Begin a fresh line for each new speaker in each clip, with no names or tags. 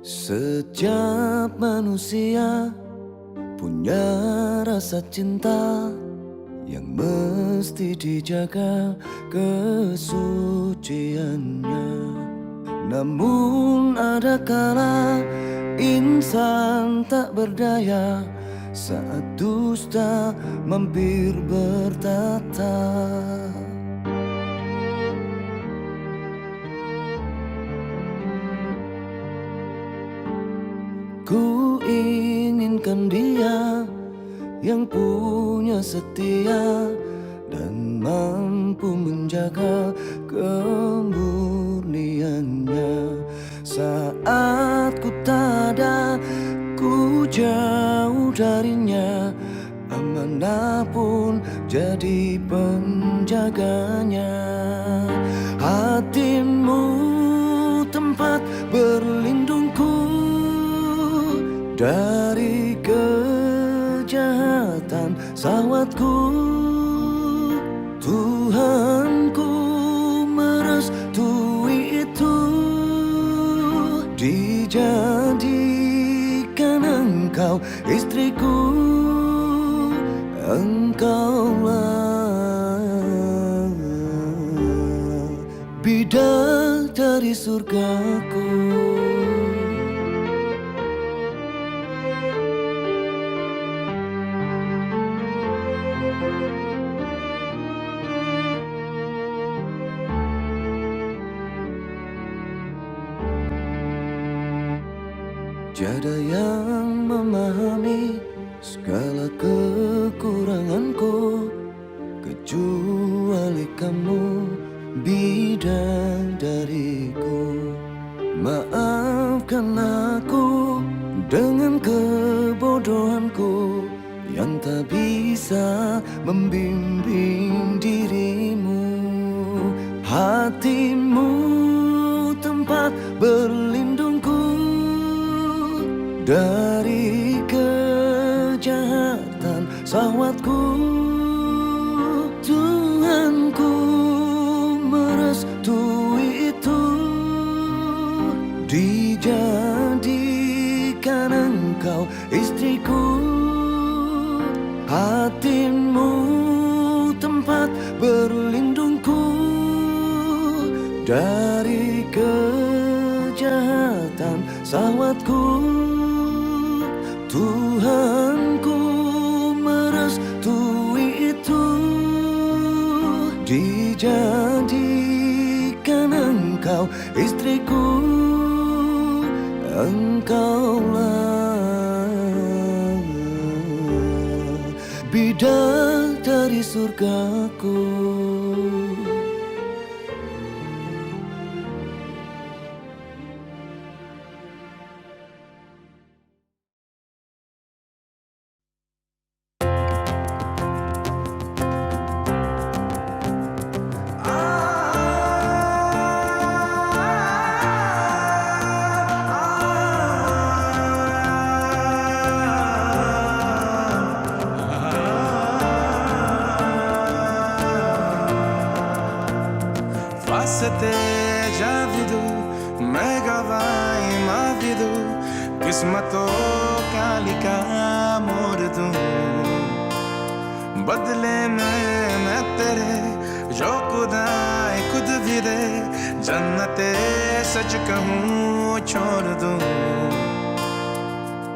Setiap manusia punya rasa cinta yang mesti dijaga kesuciannya. Namun ada kala insan tak berdaya saat dusta mampir bertata. Ku inginkan dia yang punya setia dan mampu menjaga kemurniannya. Saat ku tak ada, ku jauh darinya. Amanah pun jadi penjaganya. Hatimu tempat berlindungku dari kejahatan sawatku. Tuhanku merestui itu, dijadikan engkau istriku. Engkaulah bidadari surgaku. Tiada yang memahami segala kekuranganku kecuali kamu, bidadariku. Maafkan aku dengan kebodohanku yang tak bisa membimbing dirimu. Hatimu tempat berlindungku dari kejahatan sahwatku. Tuhanku merestui itu, dijadikan engkau istriku. Hatimu tempat berlindungku dari kejahatan sahwatku. Tuhanku merestui itu, dijadikan engkau istriku. Engkaulah bidadari surgaku.
Te javidu, मैं गवाई माविदु, किस्मतों का लिखा मोड़ दूं। बदले में मैं तेरे जो खुदाए खुद भी दे, जन्नते सच कहूँ छोड़ दूं।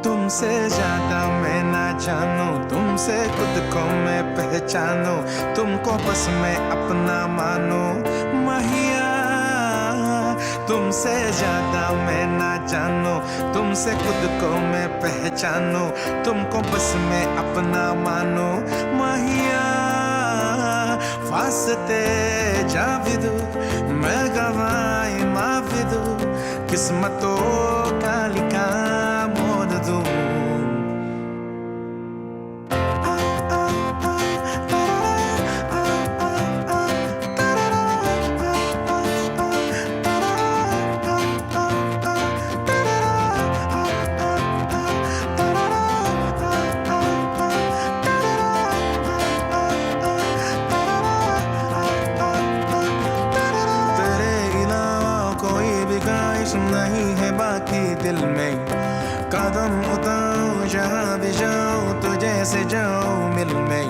तुमसे ज्यादा मैं ना जानूं, तुमसे खुद को मैं पहचानूं, तुमको बस मैं अपना मानूं महिया। तुमसे ज्यादा मैं ना जानूं, तुमसे खुद को मैं पहचानूं, तुमको बस मैं अपना मानूं महिया। फासते जाविदु, मैं गवाई माविदु, किस्मतों का लिखा मोड़ दूं। नहीं है बाकी दिल में कदम उठाऊं जहाँ भी जाऊं तुझे से जाऊं मिल में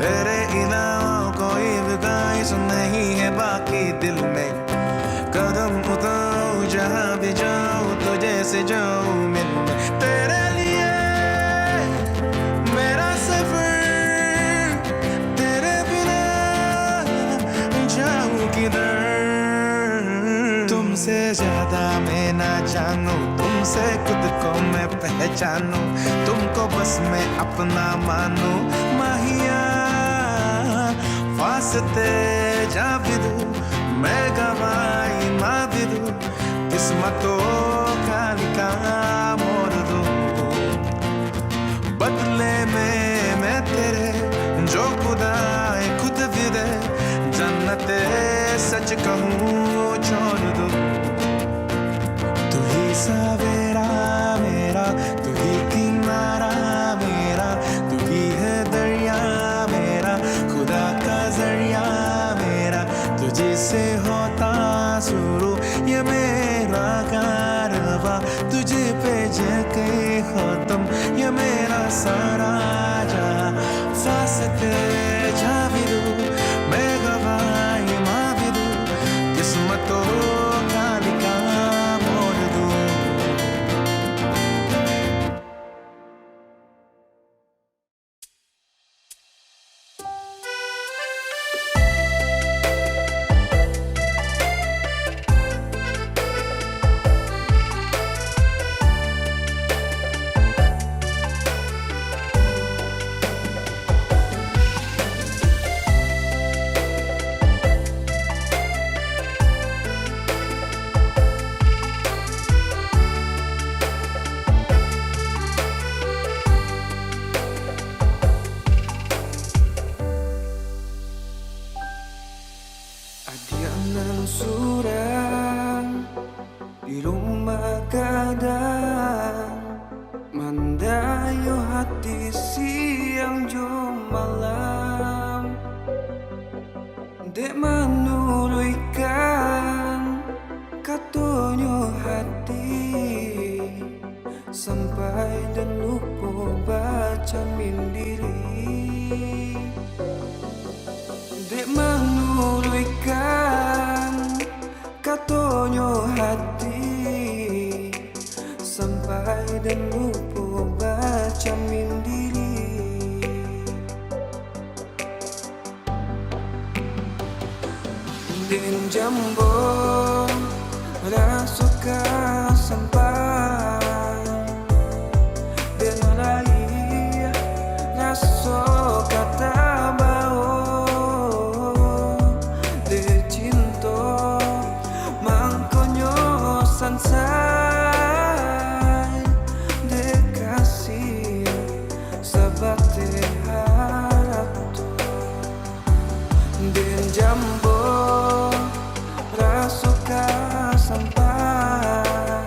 तेरे अलावा कोई भी ख्वाहिश नहीं है बाकी दिल में कदम उठाऊं जहाँ भी जाऊं तुझे से जाऊं मिल में तेरे लिए मेरा सफर तेरे बिना जाऊं किधर तुमसे ज्यादा मैं ना जानूं तुमसे खुद को मैं पहचानूं तुमको बस मैं अपना मानूं माहिया वास्ते जाबिदू मैं गवाई माबिदू किस्मतों का लिखा मोड़ दूं बदले में मैं तेरे जो खुदाए खुद भी दे जन्नते सच कहूँ छोड़ दूं तू ही सवेरा मेरा तू ही किनारा मेरा तू ही है दरिया मेरा खुदा का जरिया मेरा तुझे से होता शुरू ये मेरा कारवा तुझे पे जाके खत्म ये मेरा सारा जहां फासते जाबिदू मैं गवाई माबिदू किस्मतों का लिखा मोड़ दूं
Adianan surang di rumah gadang mendayu hati siang jo malam dek menuluikan katonyo hati sampai dan lupa baca mindiri dek menuluikan katonyo hati sampai dan lupa baca mindiri din jambo rasuka sampai dan rai raso kata sansai dekasih sabate haratu den jambo rasuka sampai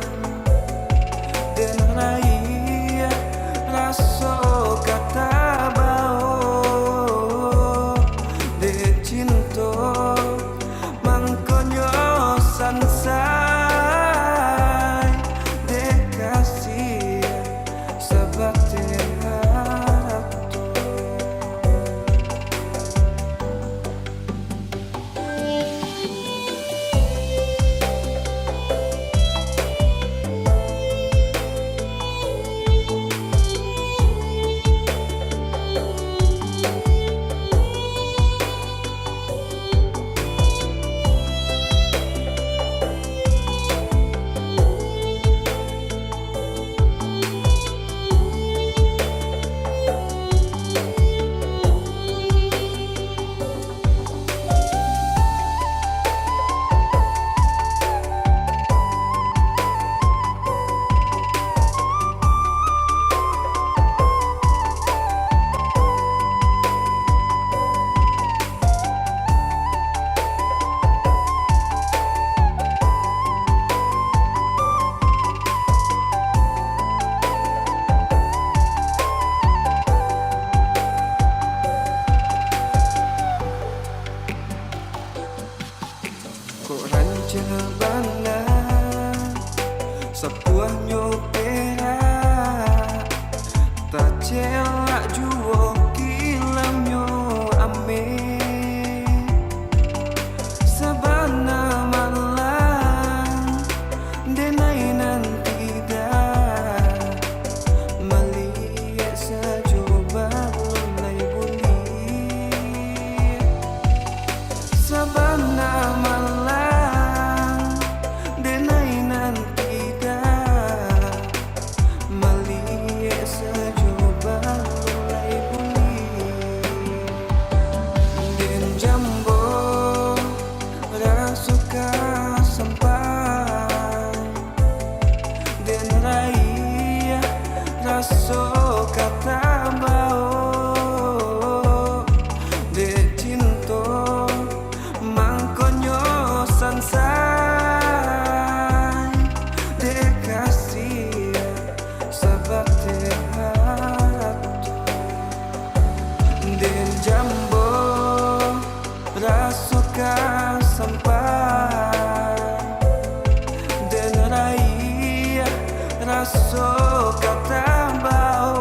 kata bao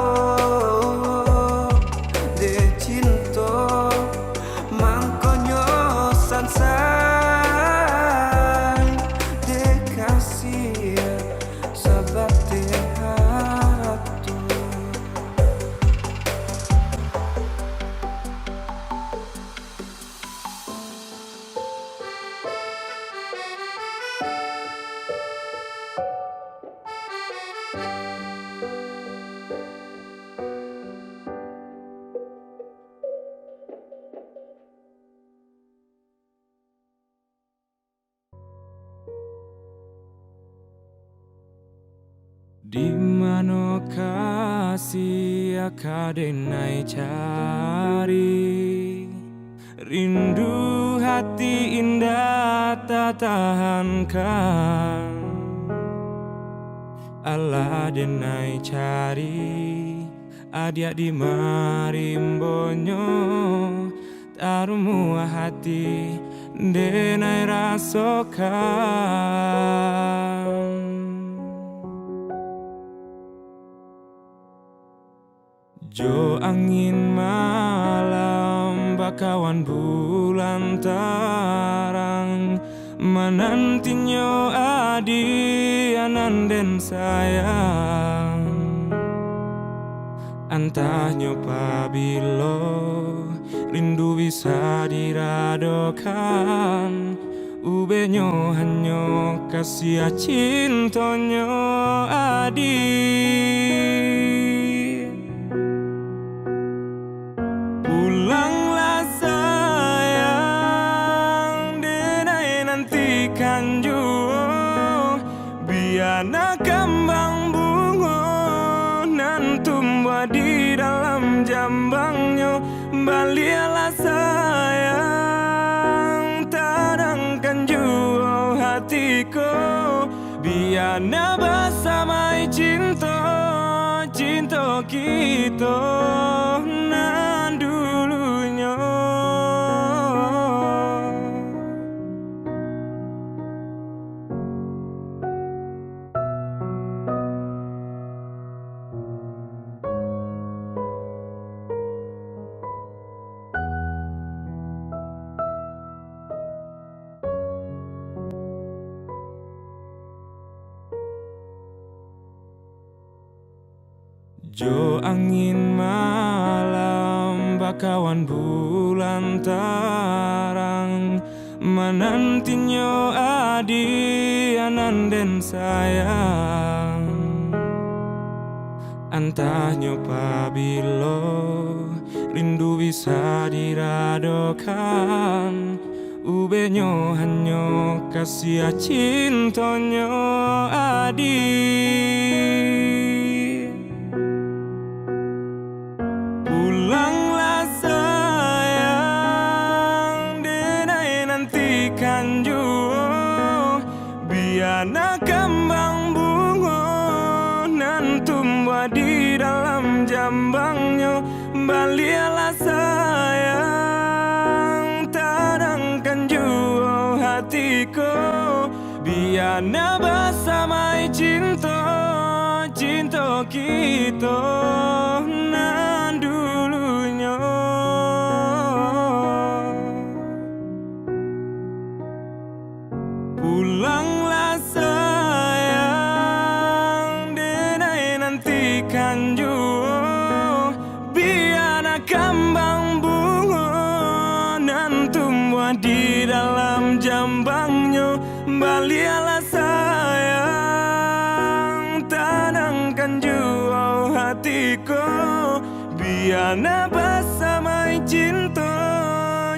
de cinta mangkonyo sansai de kasih sabate haratu. Di mana kasih akadenai cari, rindu hati indah tak tahankan. Allah denai cari, adia di marimbonyo, tarumu hati denai rasakan. Jo angin malam bakawan bulan tarang menantinya adi ananden sayang. Antahnya pabilo rindu bisa diradokan, ubenyo hanya kasih cintonyo adi. Pulanglah sayang, denai nantikan jua, biarlah kembang bunga nan tumbuh di dalam jambangnya. Balialah sayang, tadangkan jua hatiku, biarlah bersamai cinta, cinta kita nan dulunya. Jo angin malam bakawan bulan tarang menantinya adi ananden sayang. Antahnya pabilo rindu bisa diradokan, ubenyo hanya kasih cintonyo adi. Pulanglah sayang, denai nantikan jua, biarlah kembang bunga nan tumbuh di dalam jambangnya. Balialah sayang, tadangkan jua hatiku, biarlah bersamai cinta, cinta kita nan dulunya. Pulanglah sayang, denai nantikan jua, biarlah kembang bunga nan tumbuh di dalam jambangnya. Balialah sayang, tadangkan jua hatiku, biarlah bersamai cinta,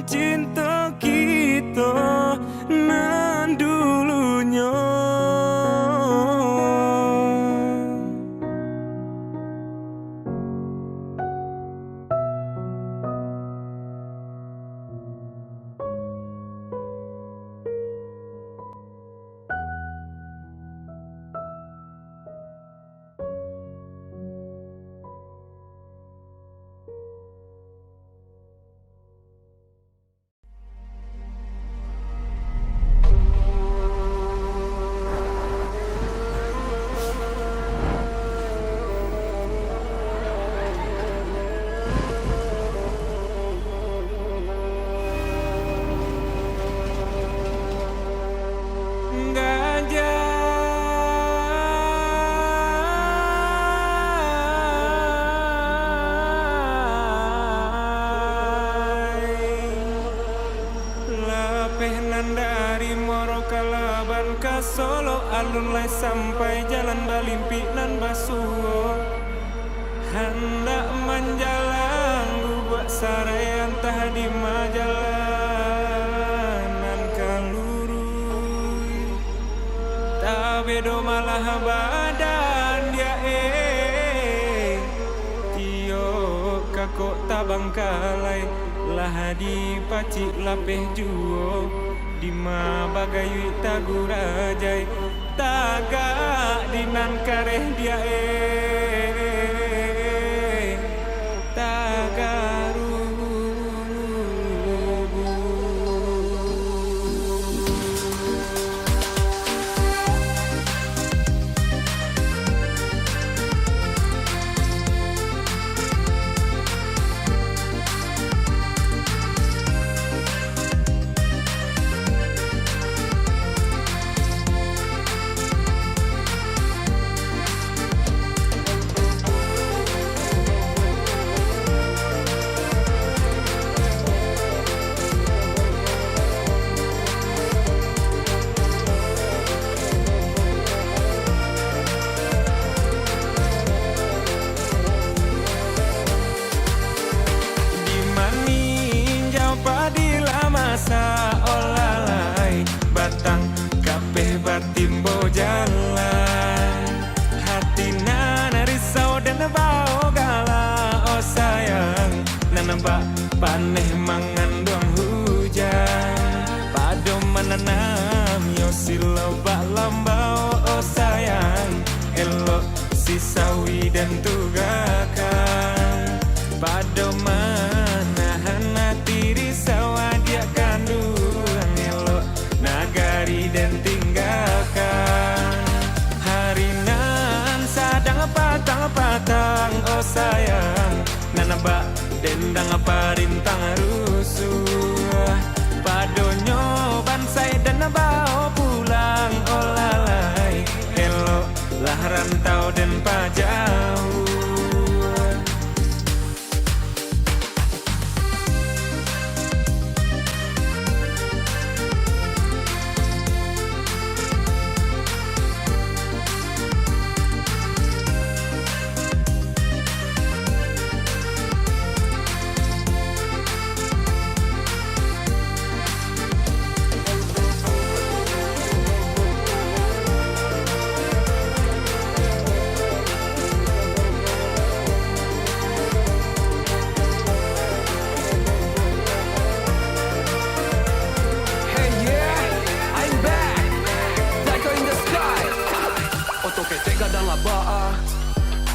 cinta kita nan dulunya. Solo alun lai sampai jalan Balimpi nan Basuo. Hendak menjalan buat sarai entah di majalanan kaluru. Tak bedo malah badan dia Tio kakok tabang kalai lah di pacik lapeh juo. Dima bagai tagurajai tagak dinan kareh dia tagaru. Masa olalai batang kapeh batimbo jalan. Hati nana risau dan bau gala. Oh sayang nanamba paneh mengandung hujan. Pado menanam yo silo bak lambau. Oh sayang elok si sawi dan tugakan. Pado menahan hati risau dia kandungan elok nagari dan tinggalkan. Hari nan sadang patang-patang. Oh sayang nanabak dendang parintang rusuh. Padonyo bansai dan bawa pulang. Oh lalai elok lah rantau dan pajauh.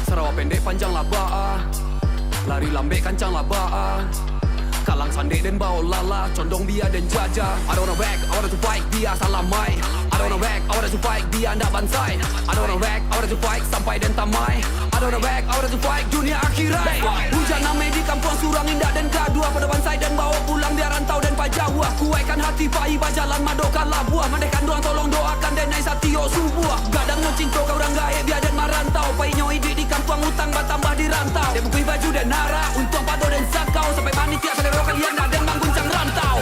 Sarawak pendek panjang labaa, lari lambe kancang labaa, kalang sandek dan bau lala, condong biar dan jaja. I don't wanna whack, I wanna to fight dia salamai. I don't wanna whack, I wanna to fight dia ndak bansai. I don't wanna whack, I wanna to fight sampai dan tamai. I don't wanna whack, I wanna to fight dunia akhirat. Hujan namai di kampung surang indah dan kadua, pada bansai dan bawa pulang dia rantau dan pajawah. Kuaikan hati pai bajalan madokan labuah, mandekan doang tolong doakan dan nai satio subuh. Gadang cinto kau orang gaib biar dan marantau. Pai nyoi di kampung utang batambah di rantau. Dia bukui baju dan nara, untung pado dan sakau. Sampai manitia selera kalian dan mangguncang rantau.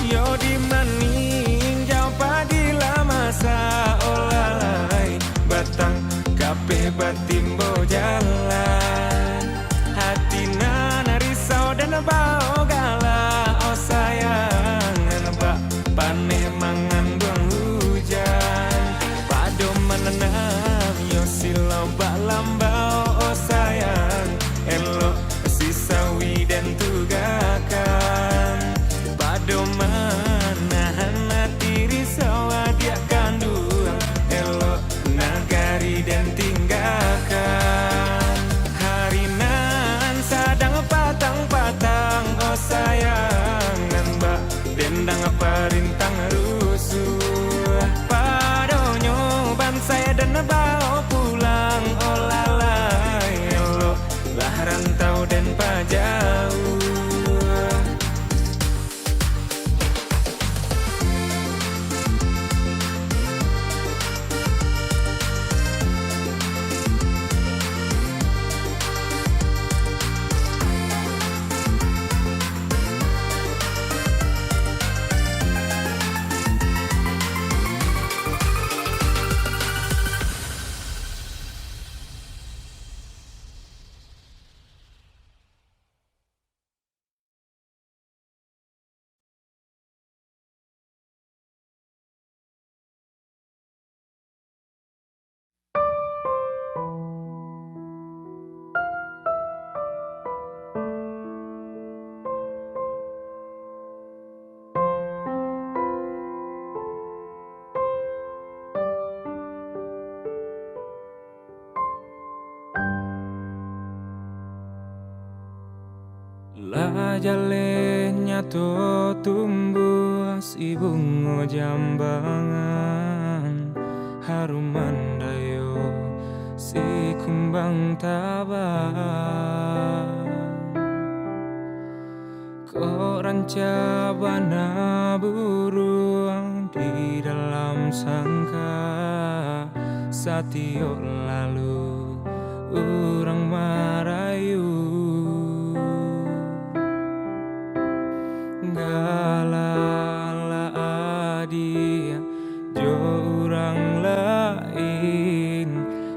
Yo di maning jauh padila masa olalai batang kapeh batimbo jalan. Hati nana risau dan bau gala. Oh sayang nabak paneh mengandung hujan. Pado menanam yo silau bak lambau. Oh sayang elok si sawi dan tugakan. Pado menahan hati risau dia kandung elok nagari dan tinggalkan. jalenya to tumbuh si bunga jambangan, harum mandayo si kumbang tabang. Kau rancabana burung di dalam sangka, satio lalu orang marayu. Galala dia jo orang lain,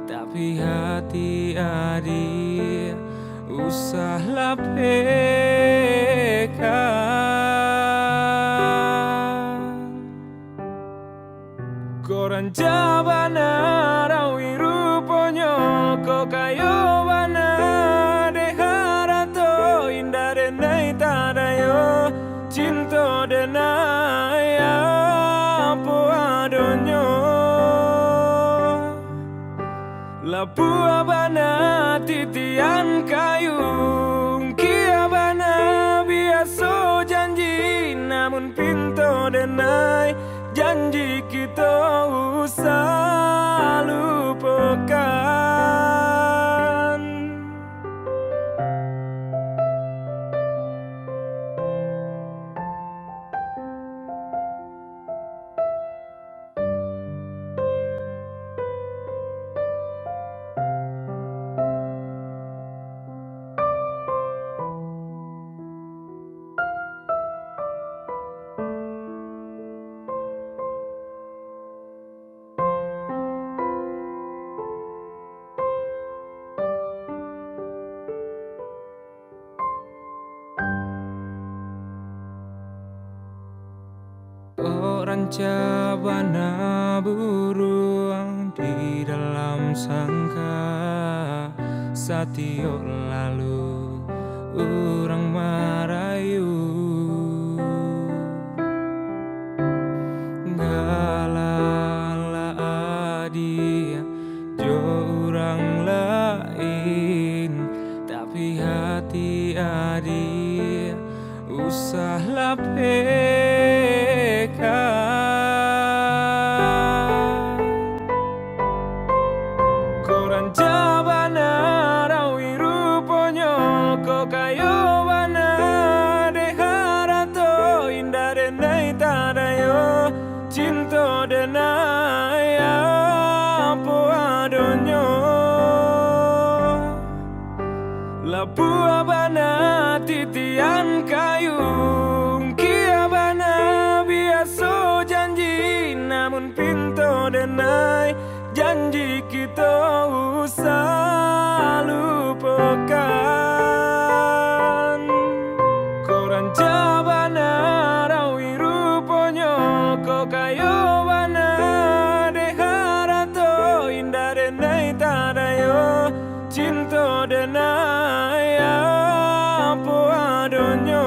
tapi hati adia usah lapekan. Koran jabana rawi ruponyo ko kayo bana de harato indah denai tadayo cinta denai apa adonyo lapu abana titian kayu kia bana biasa janji namun pintu denai janji kita usah lupakan. Orang cabana burung di dalam sangka, satio lalu orang marayu. Galala dia jo orang lain, tapi hati adia usah lapekan. Koran jabana rawi ruponyo ko kayo bana de harato indah denai tadayo cinta denai apa adonyo lapu abana titian kayu kia bana biasa janji namun pintu denai janji kita usah lupakan. Koran jabana rawi ruponyo ko kayo bana de harato indah denai tadayo cinta denai apa adonyo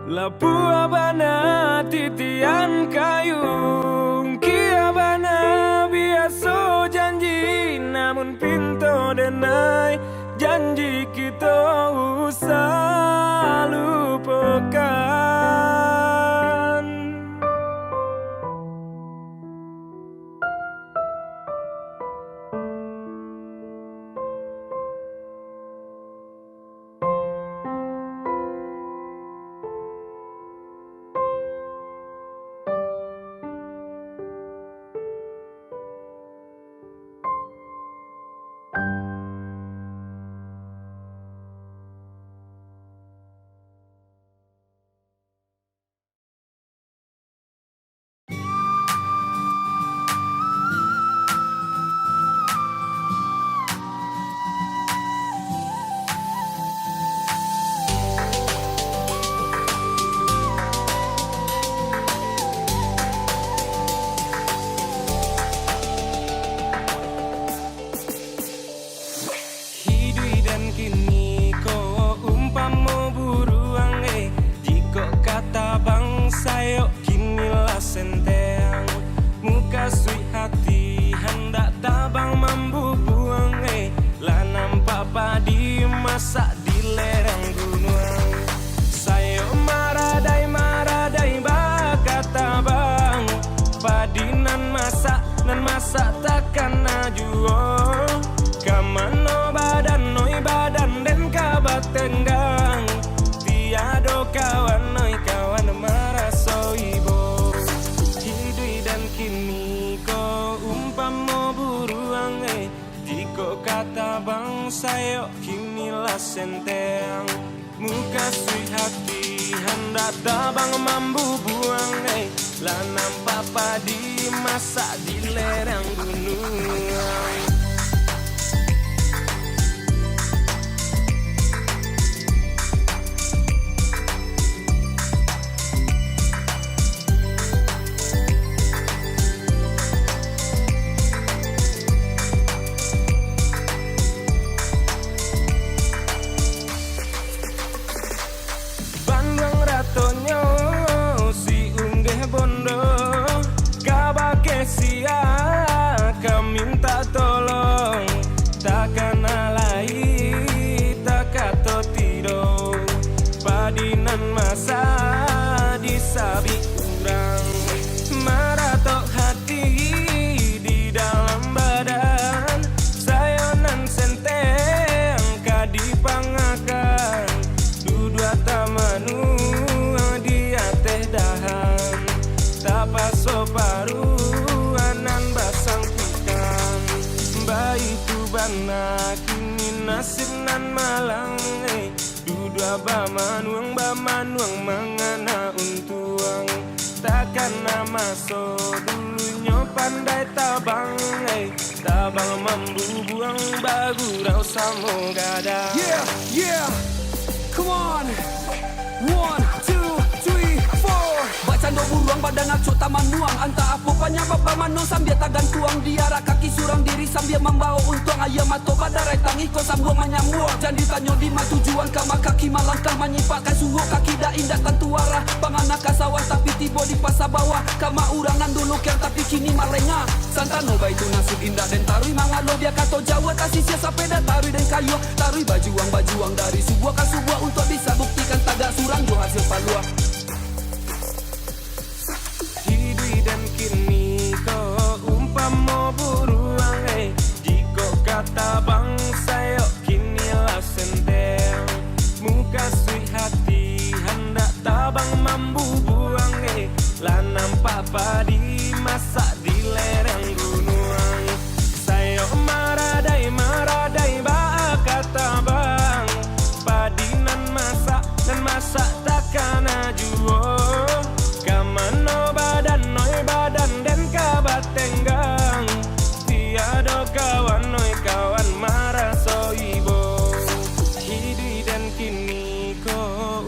lapu abana titian kayu kia bana biasa janji namun pintu denai janji kita usah lupakan. sayo kinilah senteng. Muka sui hati hendak tabang mambu buang. Lah nampak padi masak di lereng gunung. Minta tolong takkan alai tak kato tido padinan masa disabi kurang maratok hati di dalam badan sayonan senteng kadipangakan dudua tamanu dia teh dahan tapaso paru anan basang itu bana kini nasib nan malang dudua bamanuang mangana untuang takkan nama so dulunya pandai tabang tabang mambu buang bagurau samo gada.
Yeah, come on. 1, 2, 3, 4. Bacando buruang pada ngaco taman nuang. Anta apa panyabab bamano sambil tagan tuang. Diara kaki surang diri sambil membawa untuang. Ayam atau badarai tangi ko sambung menyambung. Jangan ditanya di ma tujuan kama kaki malangkah menyipatkan sungguh kaki dah indah tantuara. Panganak sawah tapi tiba di pasar bawah. Kama urang nan dulu ker tapi kini malenga. Santano itu nasib indah dan tarui mangalo dia kato Jawa tasisnya sepeda tarui dan kayu. Tarui bajuang dari sebuah ke sebuah untuk bisa buktikan tagak surang jo hasil palua.
Hidup dan kini kau umpama buruang jika kata bangsa yo kinilah senteng. Muka sui hati hendak tabang mambu buang lah nampak padi masak di lereng gunung. Sayo maradai ba kata bang padi nan masak takkan ajuo. Kamano badan dan kabat tenggang tiada kawan kawan marah so ibo. Hidup dan kini ko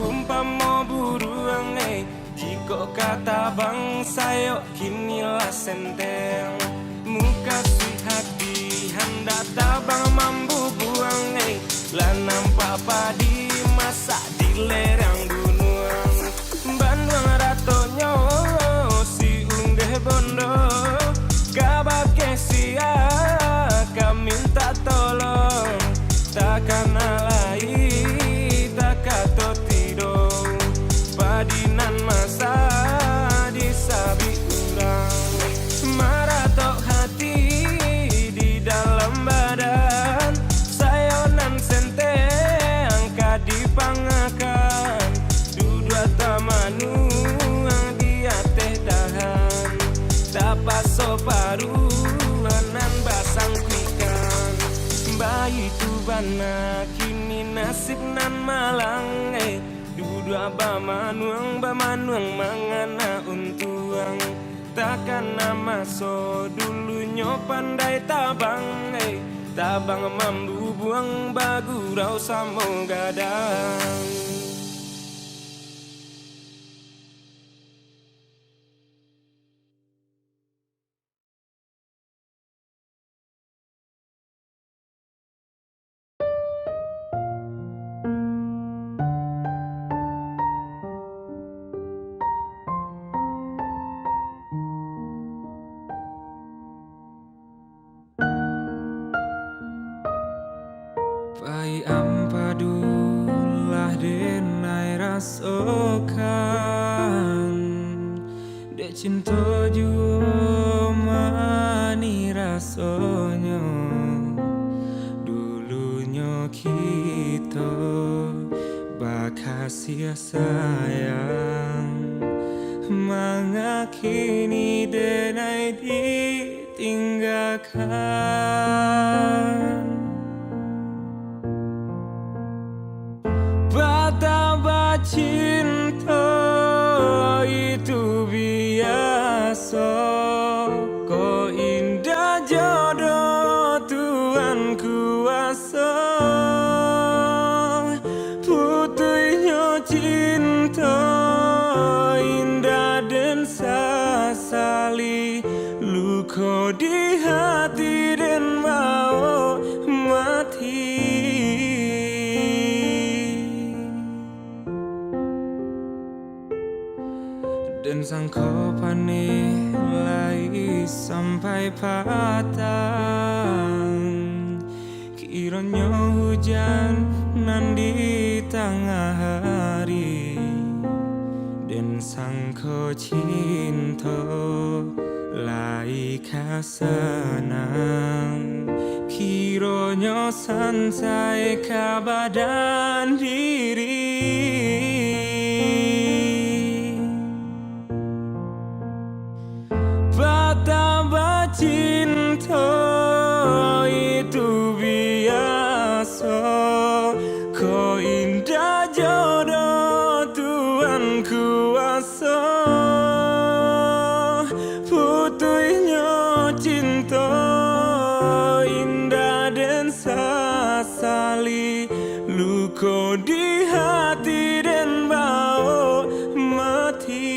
umpama buruang jika kata bangsa yo kinilah senteng. Muka sui hati hendak tabang mambu buang lah nampak padi masak di lereng gunung. Bandung ratonyo si unggah bondo kabake sia kami minta tolong takkan alai tak kato tido padinan masa disabi urang maratok hati di dalam badan sayonan senteng kadipangakan dudua tamanu dia teh dahan tapaso paru anan basang kuikan bayi tu bana kini nasib nan malang dudua bamanuang mangana untuang takkan nama so dulunya pandai tabang tabang mambu buang bagurau samo gadang. Pai ampadulah denai rasokan dek cinta jua mani rasanya dulunya kita bakhasia sayang mangakini denai ditinggalkan. Betapa cinta itu biasa, kok indah jodoh Tuhan kuasa. Putihnya cinta indah dan sasali, luka di hati dan mau mati. Dan sangka panilai sampai patang, kiranya hujan nan di tengah hari. Dan sangka cinta lai kasenang, kiranya sansai ka badan diri. Betapa cinta itu biasa, kok indah jodoh Tuhan kuasa. Putihnya cinta indah dan sasali, luka di hati dan bau mati.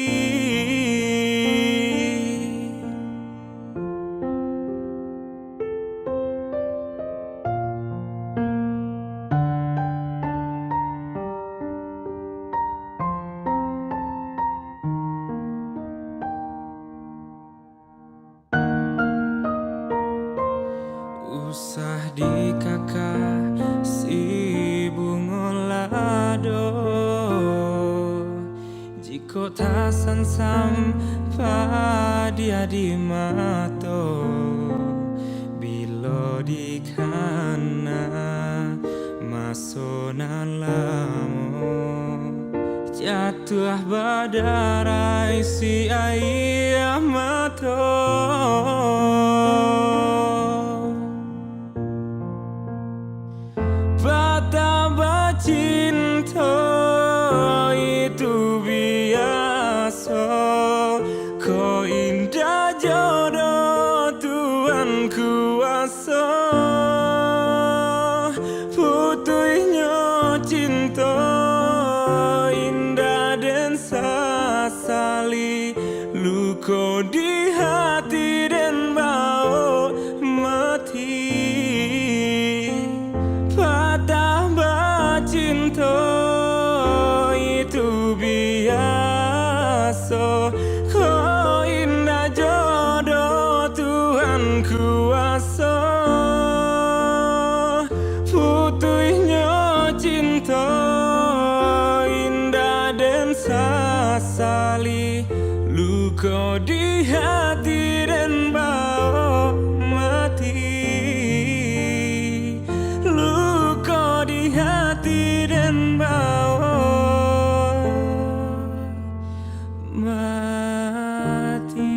Usah dikakak si bunga lado, jika tak sampai dia di mata. Bila di kana masona lamo, jatuh badarai si air mata. Betapa cinta itu biasa, kok indah jodoh Tuhan kuasa. Putihnya cinta indah dan sasali, luka di hati dan bau mati. Betapa cinta itu biasa, kok indah jodoh Tuhan kuasa. Putihnya cinta indah dan sasali, luka di hati dan bau mati. Luka di hati dan bau mati.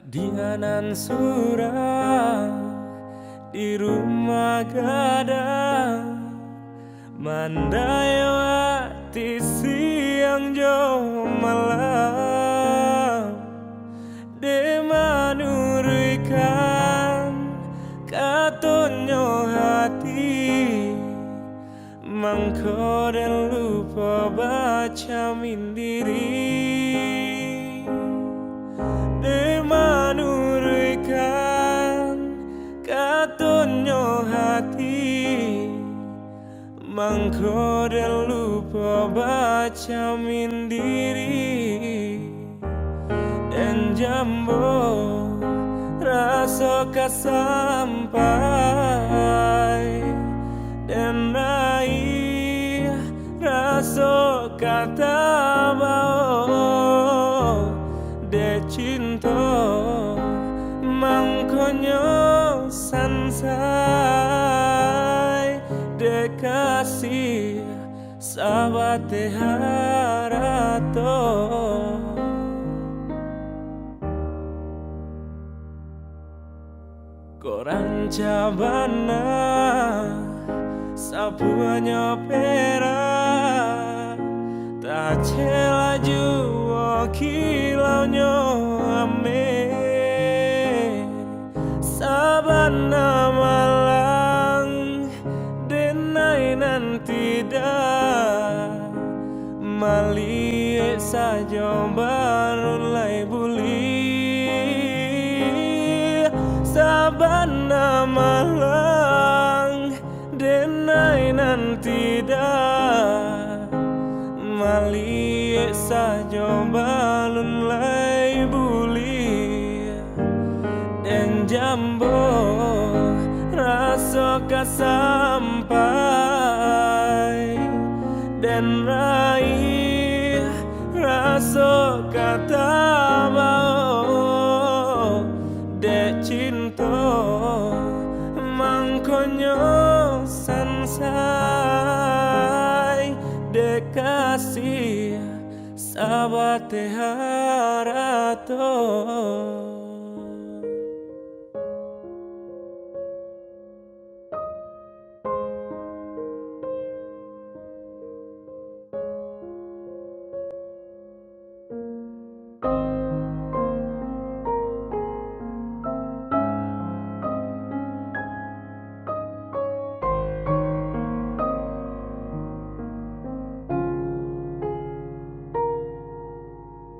Dianan surah di rumah gadang mandayawati siang jo malam de manurikan katonyo hati mangko dan lupa baca mindiri de manurikan katonyo hati mangko dan lupa baca mindiri dan jambo rasa kasampai dan raih rasa kata bau de cinta mangkonyo sansai de kasih sahabat harato koran cabana sapuanya pera tak celaju kilaunya ame sabana malang denai nanti dah mali saja baru lai buli sabana malang denai nanti dah mali saja balun lai buli dan jambo rasa kasampai dan raih rasa kata bau de cinta mangkonyo sansai de kasih sahabat harato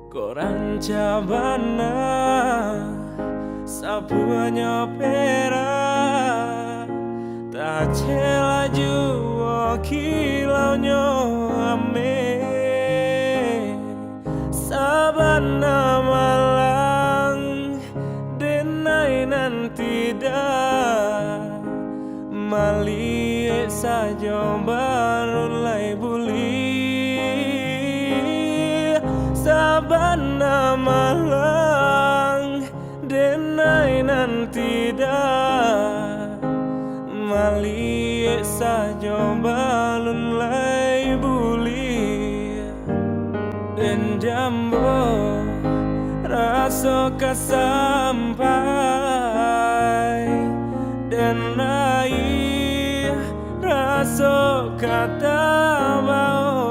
koran cabana sapuanya pera tak celaju kilaunya ame sabana malang denai nanti dah mali saja baru lai buli sabana malang denai nanti dah mali saja balun lai buli dan jambo rasa kasampai dan raih rasa kata bau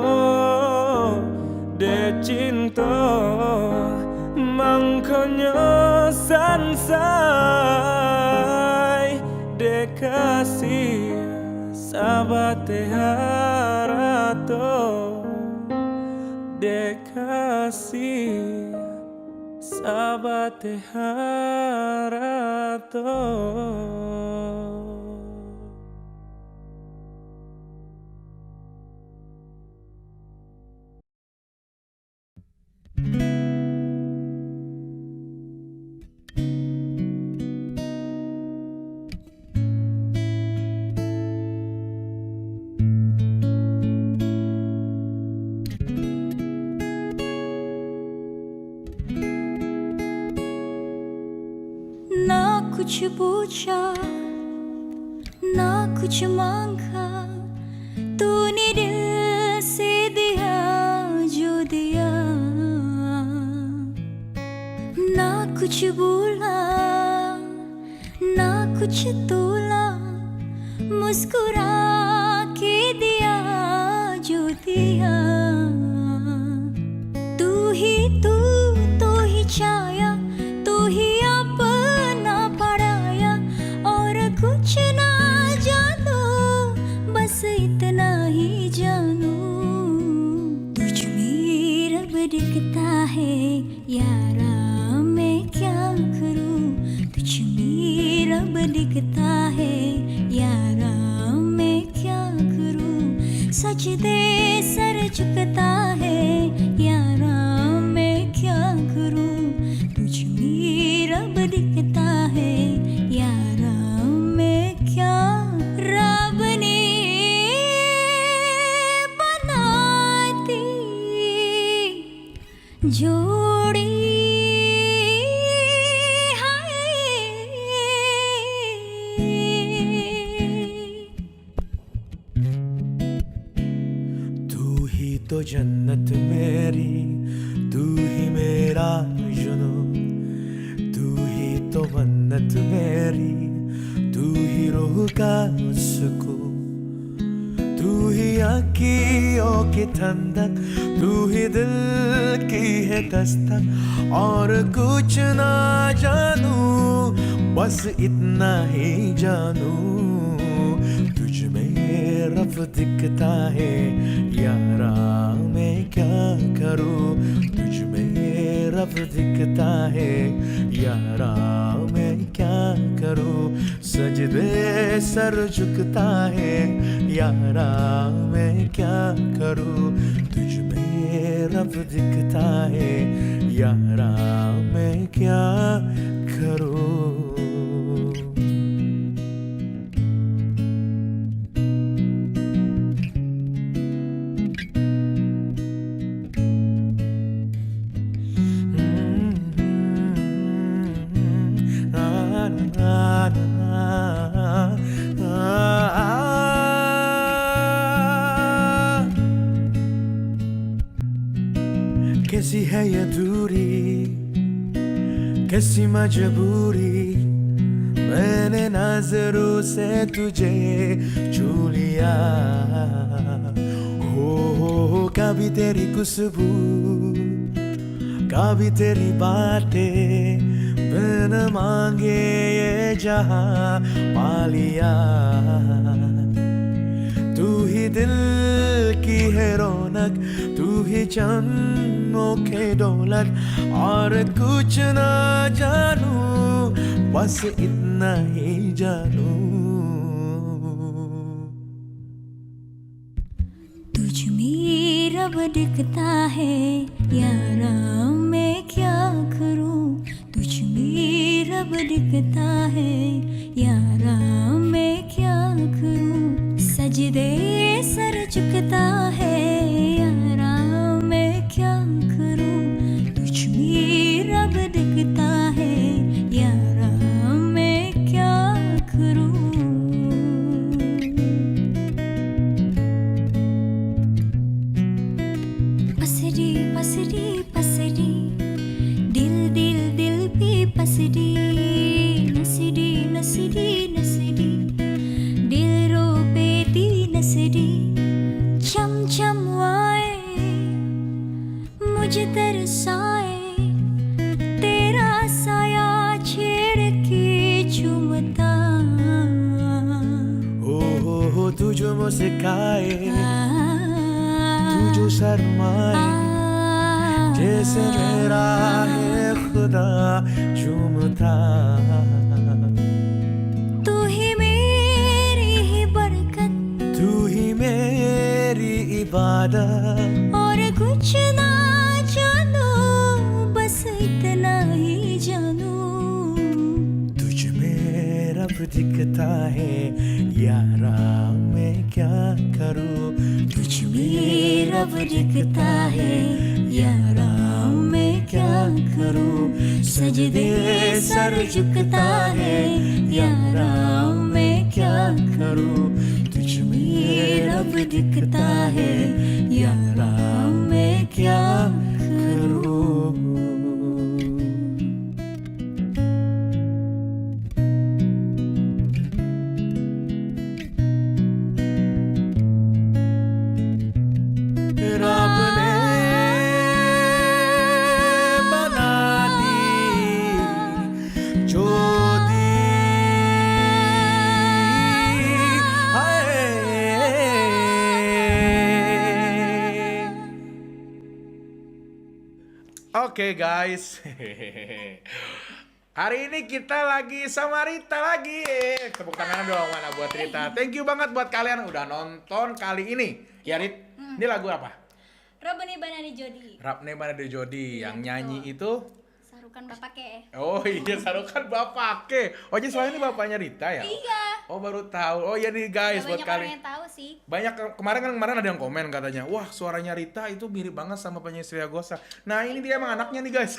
de cinta mangkonyo sansai de kasih sahabat harato de kasih sahabat harato
कुछ पूछा ना कुछ मांगा, तूने दिल से दिया जो दिया। ना कुछ बोला ना कुछ तोला, मुस्कुरा के दिया जो दिया। तू ही छाया, तू ही अपना पराया, और कुछ ना जानो, बस इतना ही जानू। तुझ में रब दिखता है यारा, मैं क्या करूं। तुझ में रब दिखता है यारा, मैं क्या करूं। सजदे सर झुकता है यारा, मैं क्या करूं। तुझ में रब दिखता है यारा, मैं क्या। रब ने बनाती जोड़ी
तो जन्नत मेरी, तू ही मेरा जुनून। तू ही तो मन्नत मेरी, तू ही रूह का सुकून। तू ही आँखियों की ठंडक, तू ही दिल की है दस्तक। और कुछ ना जानू, बस इतना ही जानू। तुझ में रब दिखता है यारा, मैं क्या करूं। तुझ में रब दिखता है यारा, मैं क्या करूं। सजदे सर झुकता है यारा, मैं क्या करूं। तुझ में रब दिखता है यारा, मैं क्या करूं। कैसी है ये दूरी, कैसी मजबूरी। मैंने नजरों से तुझे छू लिया। हो कभी तेरी खुशबू, कभी तेरी बातें, बिन मांगे ये जहां पा लिया। तू ही दिल की है रौनक, तू ही जन्मों के दौलत। और कुछ ना जानू, बस इतना ही जानू।
तुझ में रब दिखता है यारा, मैं क्या करूं। तुझ में रब दिखता है यारा, मैं क्या करूं। सजदे सर झुकता है यारा, मैं क्या करूं। तुझ में रब दिखता है यारा, मैं क्या करूं। पसरी पसरी पसरी, दिल दिल दिल पे पसरी। नसरी नसरी नसरी, दिल रो पे दी नसरी। चम चम आए मुझे तरसाए, तेरा साया छेड़ के चूमता।
हो तू जो मुस्काए, तू जो शर्माए, जैसे मेरा है खुदा झूमता।
तू ही मेरी ही बरकत,
तू ही मेरी इबादत।
और कुछ ना जानू, बस इतना ही जानू।
तुझ में रब दिखता है यारा, मैं क्या करूं।
तुझ में रब दिखता है यारा, मैं क्या करूं। सजदे सर झुकता है यारा, मैं क्या करूं।
तुझ में
रब दिखता है यारा, मैं क्या करूं।
Oke guys. Hari ini kita lagi sama Rita lagi. Tepuk tangan dong mana buat Rita. Thank you banget buat kalian udah nonton kali ini. Ya Rit, ini lagu apa?
Rabne Banana Jodi.
Rabne Banana Jodi. Yang nyanyi itu
Sarukan Bapake.
Oh iya, Sarukan Bapake. Oh jadi soalnya ini bapaknya Rita ya?
Iya.
Oh baru tahu. Oh iya nih guys buat
Banyak orang
kalian.
yang tahu sih.
Banyak kemarin ada yang komen katanya, wah suaranya Rita itu mirip banget sama penyanyi Sri Agosa. Nah ini dia emang anaknya nih guys.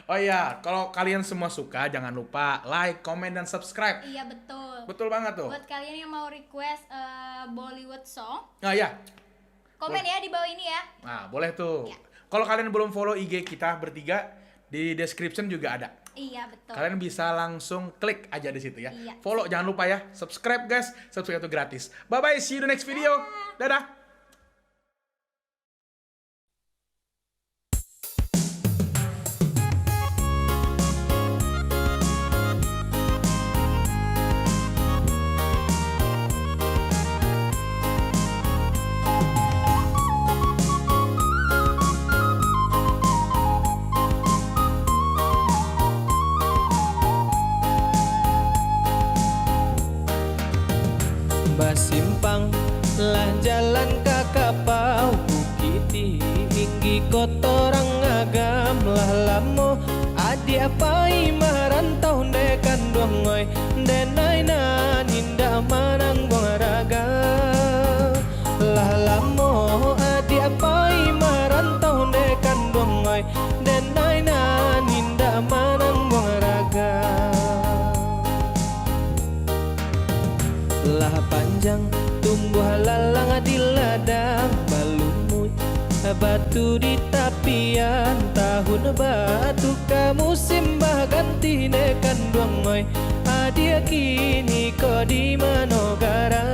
Oh iya, kalau kalian semua suka jangan lupa like, comment, dan subscribe.
Iya betul.
Betul banget tuh.
Buat kalian yang mau request Bollywood song,
Nah ya,
komen ya di bawah ini ya.
nah boleh tuh.
Ya.
Kalau kalian belum follow IG kita bertiga, di description juga ada.
Iya betul.
Kalian bisa langsung klik aja di situ ya.
Iya.
Follow jangan lupa ya. Subscribe guys. Subscribe itu gratis. Bye bye. See you the next video. Dadah.
Basimpang lah jalan kakapau Bukiti tinggi kotorang agam lah lamo Adi apai marantau dekan duangoy Denai na ninda manang buang raga Lah lamo adi apai marantau dekan duangoy Denai na ninda manang buang raga Lah panjang tumbuh lalang di ladang balumuy batu di tapian tahun batu ka musim ganti nekan duangoy adia kini ko di manogaran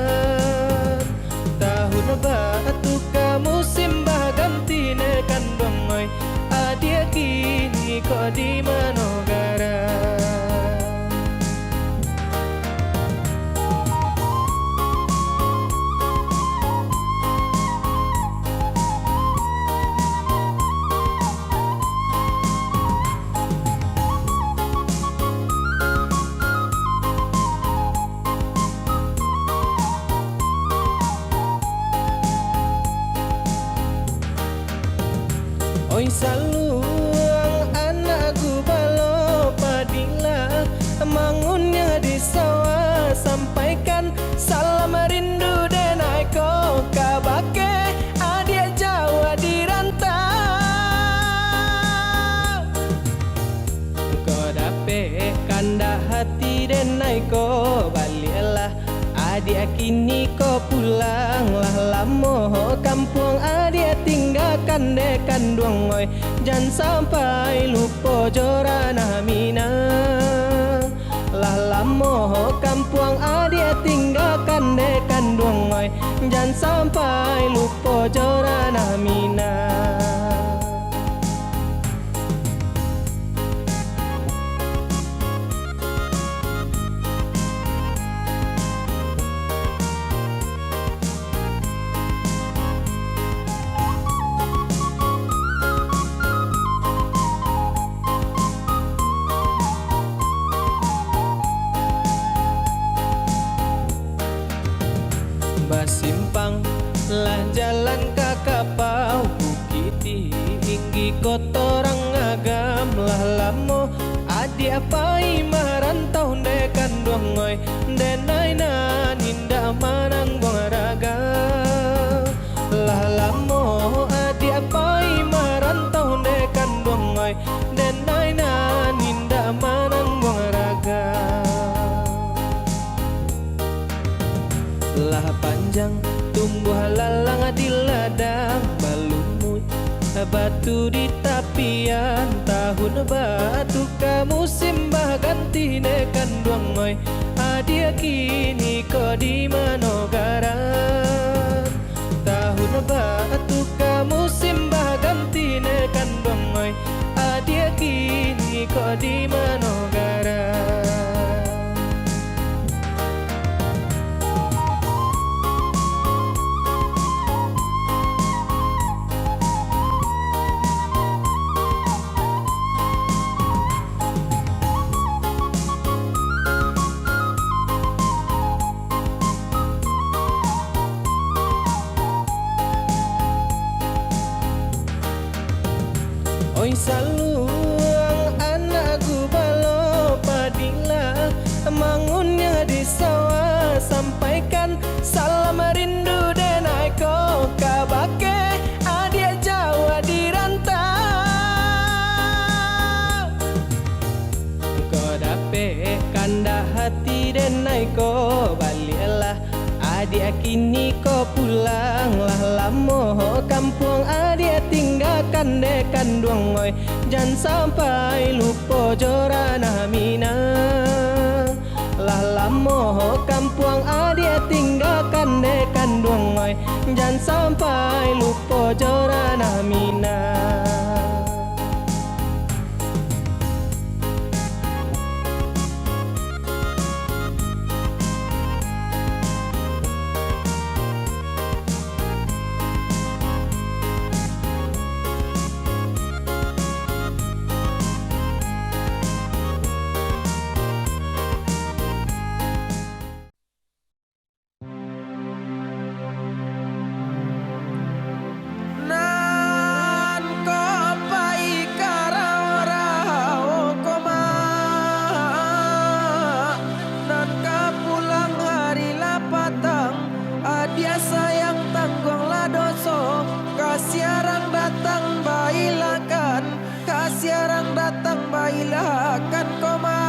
tahun batu ka musim ganti nekan duangoy adia kini ko di manogaran Oi saluang anakku balo padila mangunnya di sawah sampaikan salam rindu denai ko kabake adik Jawa di rantau ko dape kanda hati denai ko balilah adik kini ko pulang lah lamo kampung adik tinggalkan dekan duangoy jangan sampai lupa jorana mina lah lamo kampung adik tinggalkan dekan duangoy jangan sampai lupa jorana mina Basimpang lah jalan kakapau Bukiti tinggi kotorang agam lah lamo Adi apai marantau dekan duangoy Denai na ninda manang buang raga Lah lamo adi apai marantau dekan duangoy Denai na ninda manang buang raga Lah panjang tumbuh lalang di ladang balumuy batu di tapian tahun batu ka musim ganti nekan duangoy adia kini ko di manogaran tahun batu ka musim ganti nekan duangoy adia kini ko di manogaran
saluang anakku balo padila mangunnya di sawah sampaikan salam rindu dan aku kabake adik Jawa di rantau kau dape kanda hati dan aku balilah adik kini kau pulanglah lamo kampung adik tinggalkan dekan duangoy jangan sampai lupa jorana minang lah lamo kampung adik tinggalkan dekan duangoy jangan sampai lupa jorana minang. Nan ko pai karao koma nan ka pulang hari lapatang adia sayang tanggung ladoso kasiarang datang bailakan kasiarang datang bailakan koma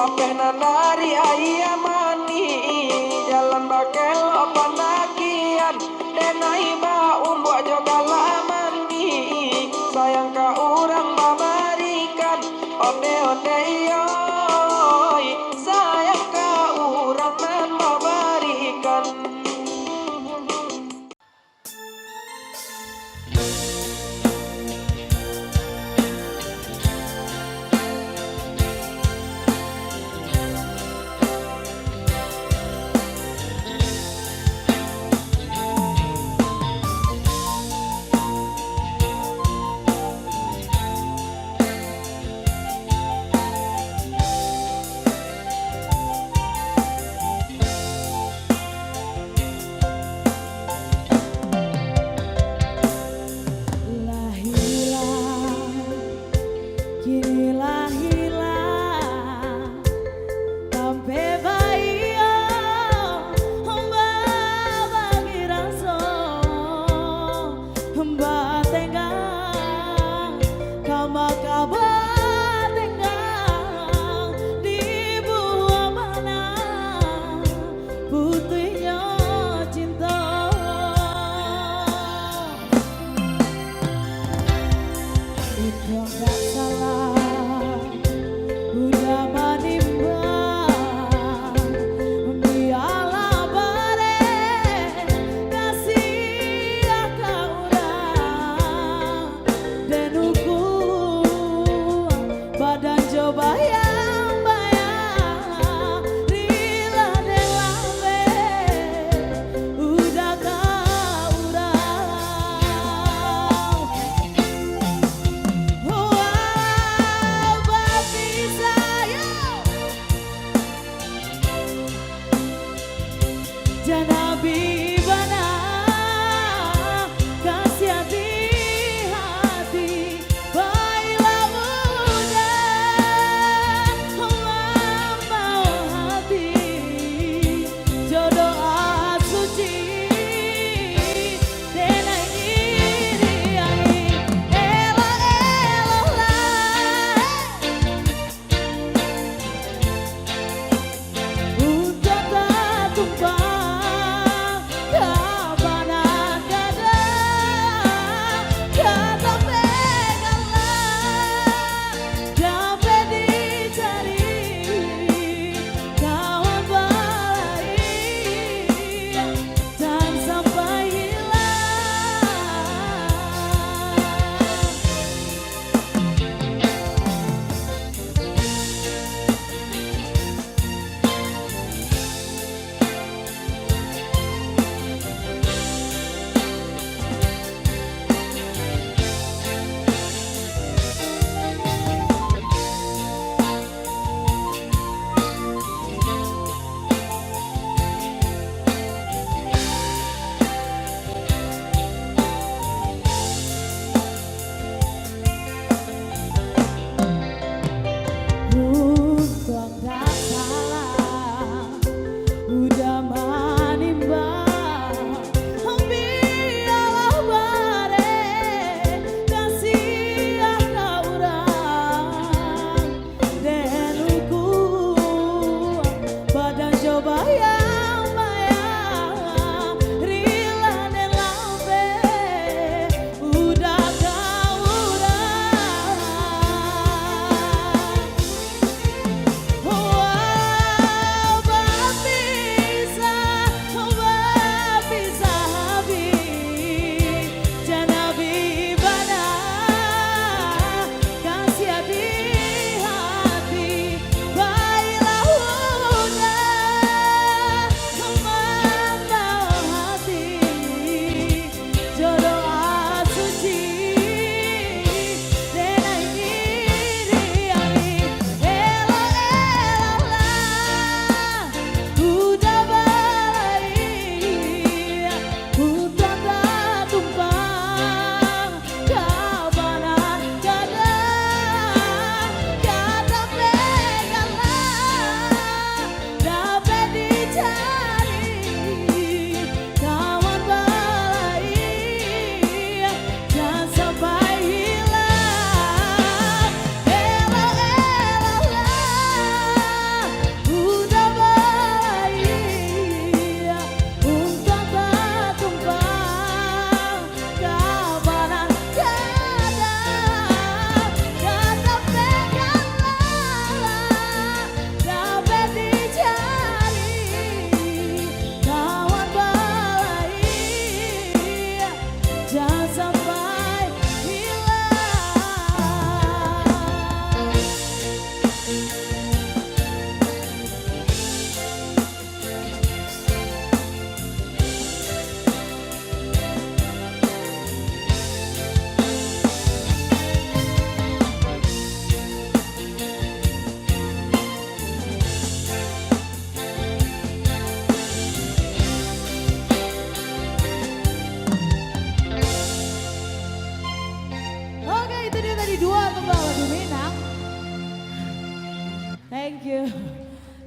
lapehna nari aya mani jalan bakelo panakian denai ba umbo jogala mandi sayang ka urang babarikan onde yoy sayang ka urang man babarikan.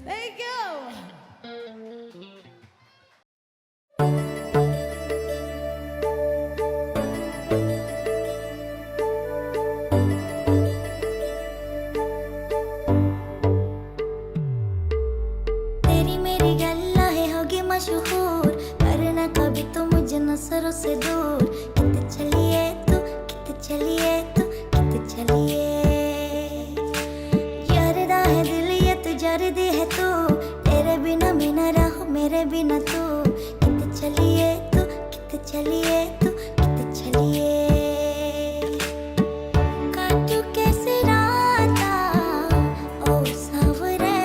Thank you.
तेरी मेरी गल्ला है होगी मशहूर, करना कभी तो मुझे नजरों से दूर। कित चलिए तू, कित चलिए तू, कित चलिए। जरदा है दिल ये तू जर्दी है तू, तेरे बिना मैं न रहूं मेरे बिना तू। कित चलिए तू, कित चलिए तू, कित चलिए। काटू कैसे राता ओ सावरे,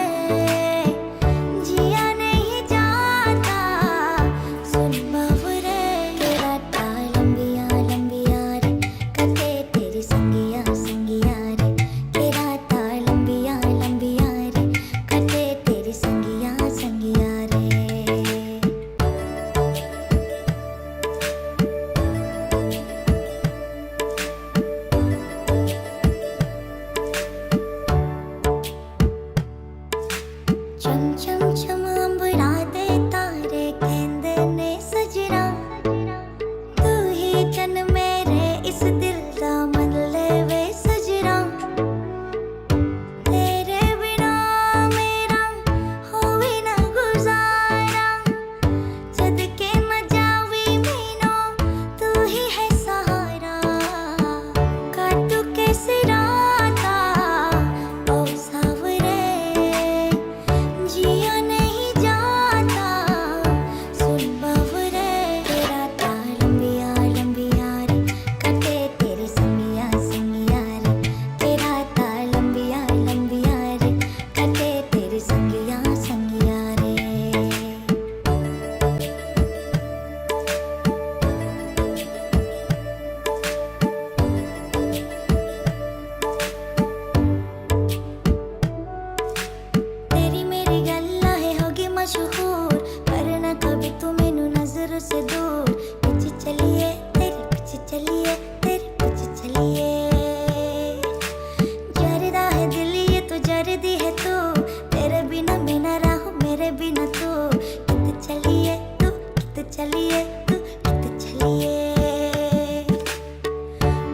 जिया नहीं जाता सुन बावरे। तेरा ताल लंबिया लंबिया रे, कटे तेरी संगिया संगिया रे। तेरा ताल लंबिया लंबिया रे, कटे तेरी संगिया संगिया रे। चम चम चम अंबराते तारे कहंदे ने सजना, तू ही चन मेरे इस दिल दा मन लेवे सजना। तेरे बिना मेरा होवे ना गुजारा, जद के न जावी मैनो तू ही है सहारा। काटू कैसे राता ओ सावरे, जिया नहीं जाता सुन बावरे। तेरा ताल लंबिया लंबिया रे, कटे तेरी संगिया संगिया रे। तेरा ताल लंबिया लंबिया रे, कटे तेरी संगिया संगिया रे। तेरी मेरी गल्ला है होगी मशहूर, करना कभी तू मैनू नजर से दूर। पीछे चलिए तेरे पीछे चलिए, तेरे पीछे चलिए। जरदा है दिल ये तो जर्दी है तू, तेरे बिना मैं न रहूं मेरे बिना तू। कित चलिए तू, कित चलिए तू, कित चलिए।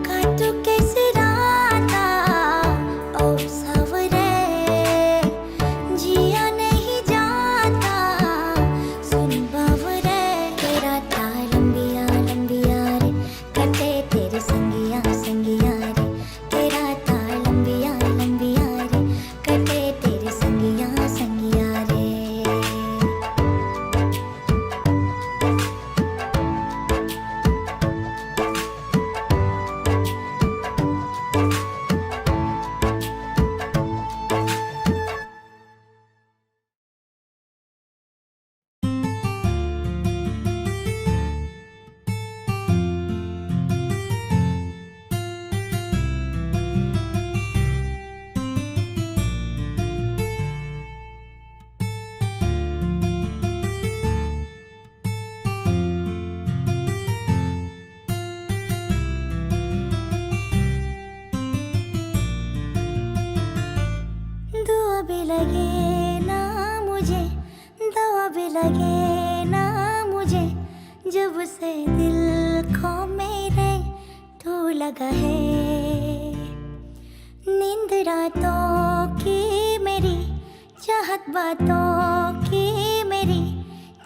काटू कैसे राता ओ सावरे, जिया नहीं जाता सुन बावरे। तेरा ताल लंबिया लंबिया रे, कटे तेरी संगिया संगिया रे। तेरा ताल लंबिया लंबिया रे, कटे तेरी संगिया संगिया रे। दुआ भी लगे ना मुझे, दवा भी लगे ना मुझे, जब से दिल को मेरे तू लगा है। नींद रातों की मेरी, चाहत बातों की मेरी,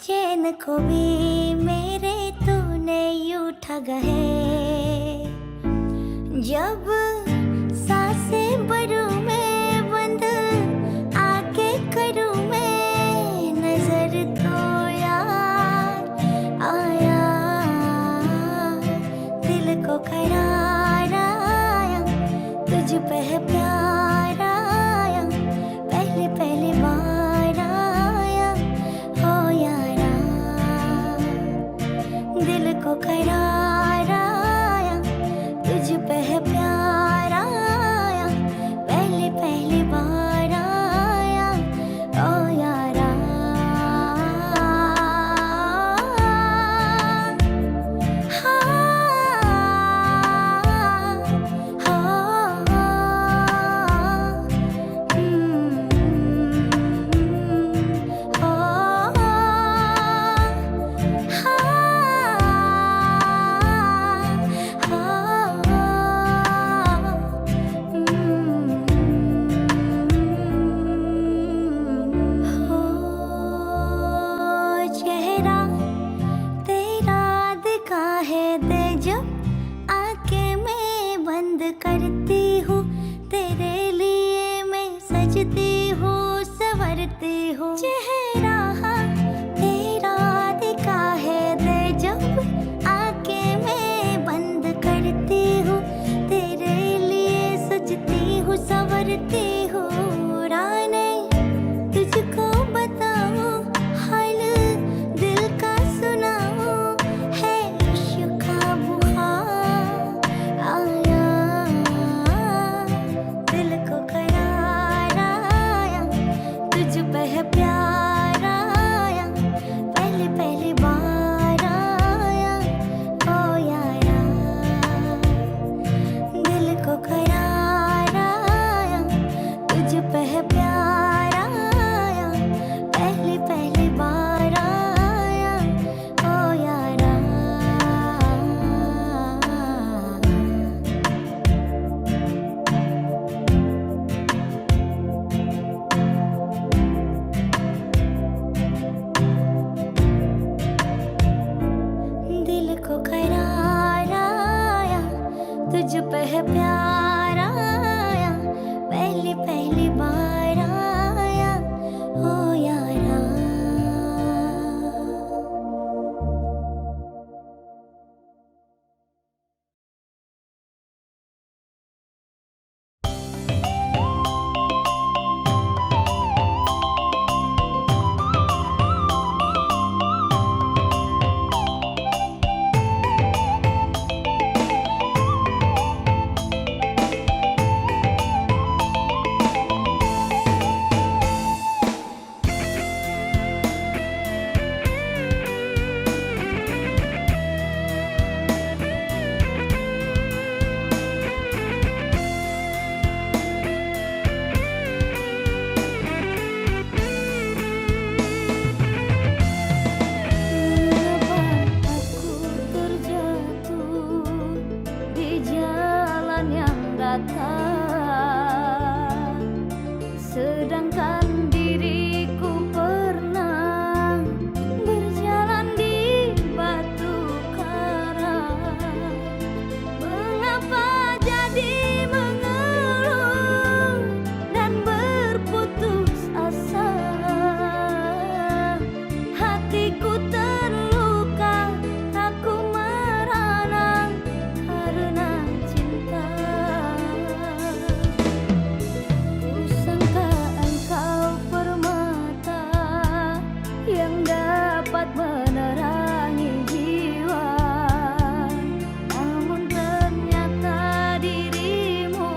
चैन को भी मेरे तूने यूं ठगा है। जब सांसें भरूं मैं बंद, आके करूं मैं नजर तो यार आया। दिल को करार आया, तुझ पे है प्यार आया। पहले पहले बार आया हो यारा। दिल को करार आया, तुझ पे है प्यार आया। पहले हूँ चेहरा तेरा दिखा है दे जब आके मैं बंद करती हूँ तेरे लिए सजती हूँ संवरती हूँ राने तुझको बताऊँ हाल दिल का सुनाऊँ है इश्क का बुखार आया दिल को करार आया तुझ पे है प्यार आया पहली पहली बार आया ओ यारा दिल को करार आया तुझ पे है प्यार आया पहली पहली बार आया ओ यारा दिल को करार आया तुझ पे है प्यार आया पहली पहली बार आया ओ यारा Aku terjatuh di jalan yang datar sedangkan diriku pernah berjalan di batu karang mengapa jadi mengeluh dan berputus asa hatiku terluka aku merana karena cinta kusangka engkau permata yang dapat menerangi jiwa namun ternyata dirimu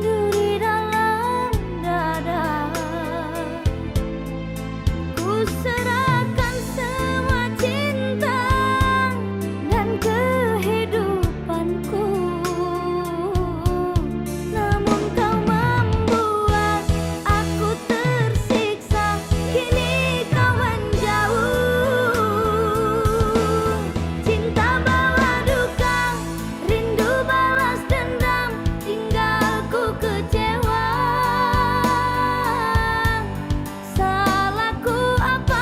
duri dalam dada ku serahkan semua cinta dan kehidupanku namun kau membuat aku tersiksa kini kau menjauh cinta bawa duka rindu balas dendam tinggalku kecewa salahku apa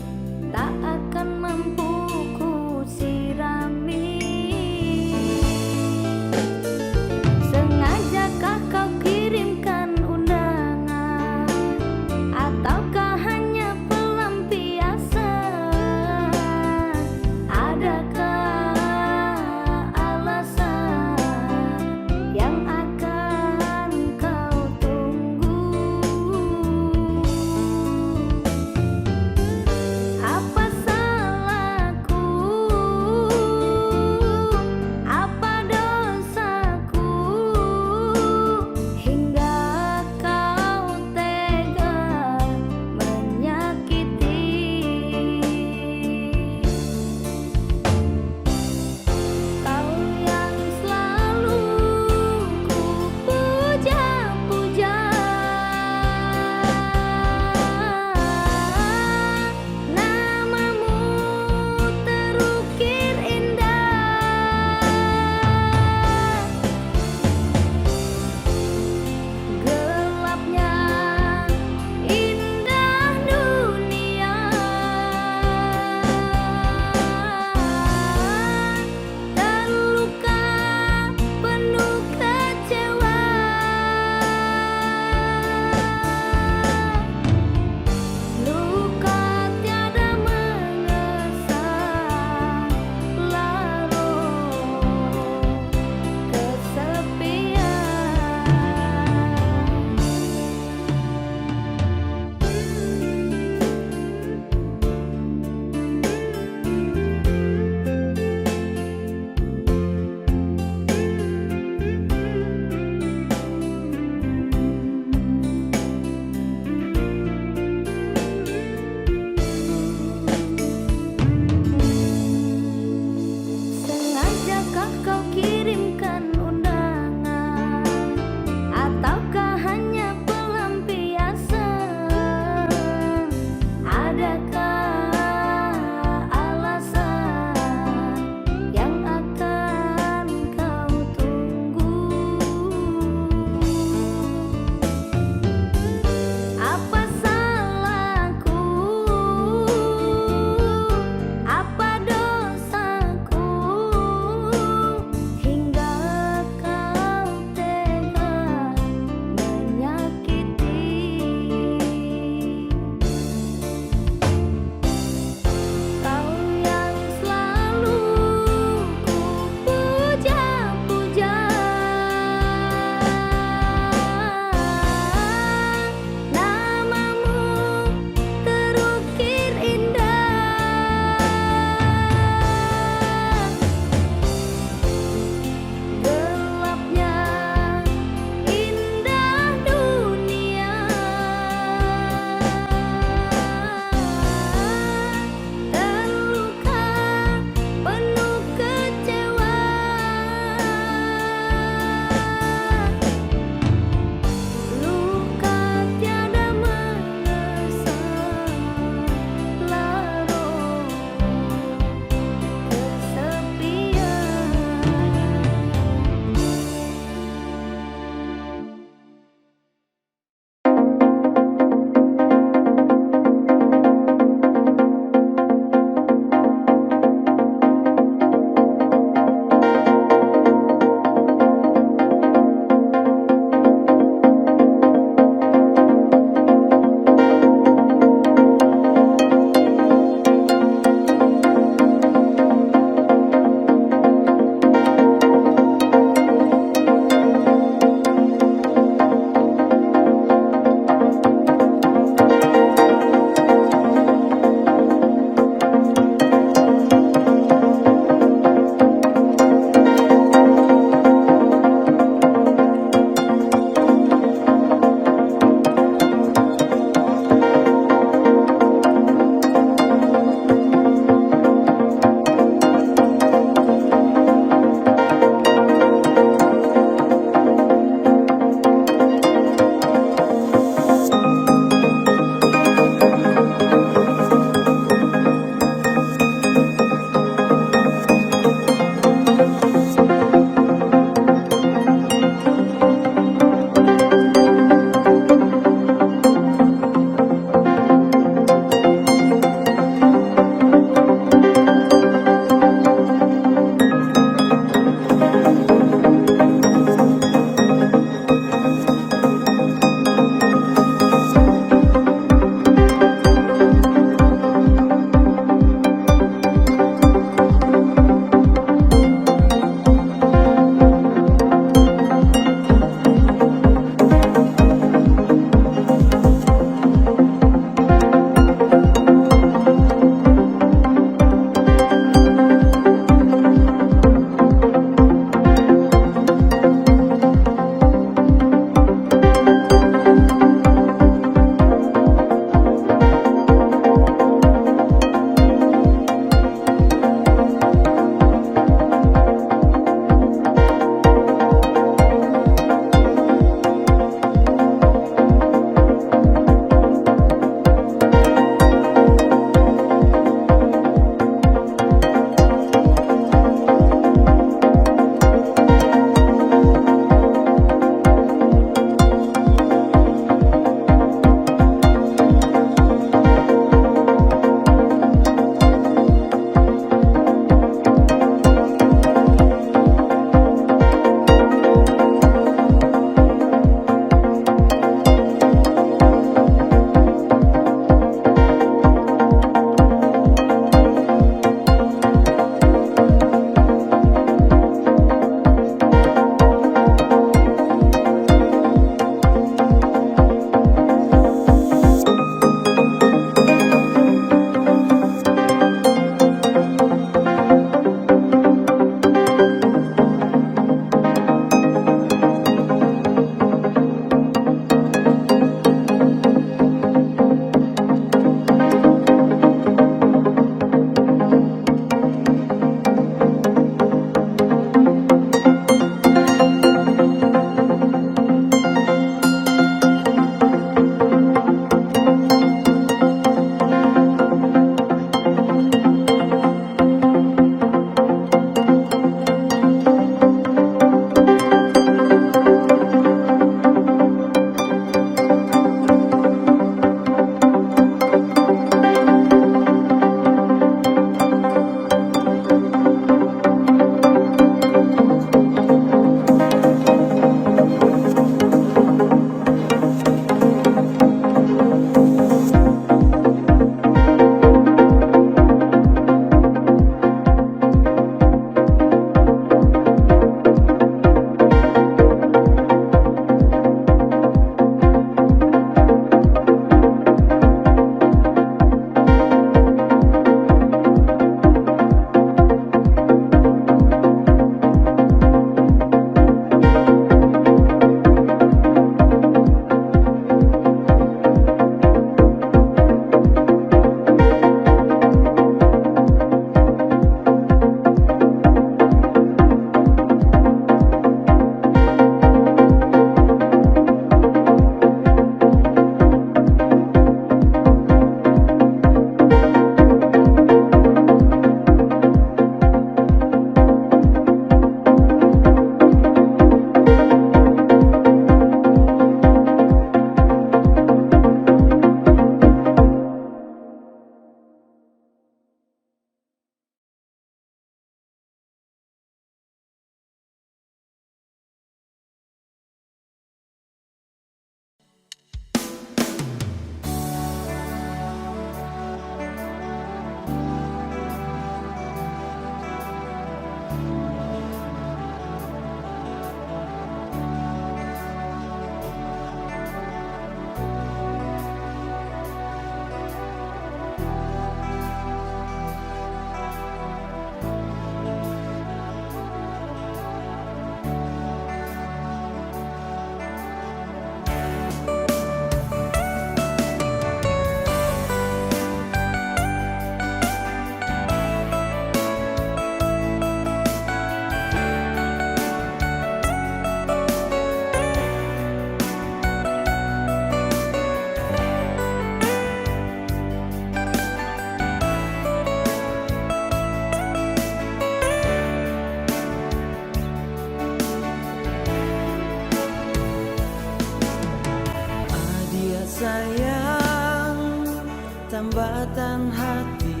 Ikatan hati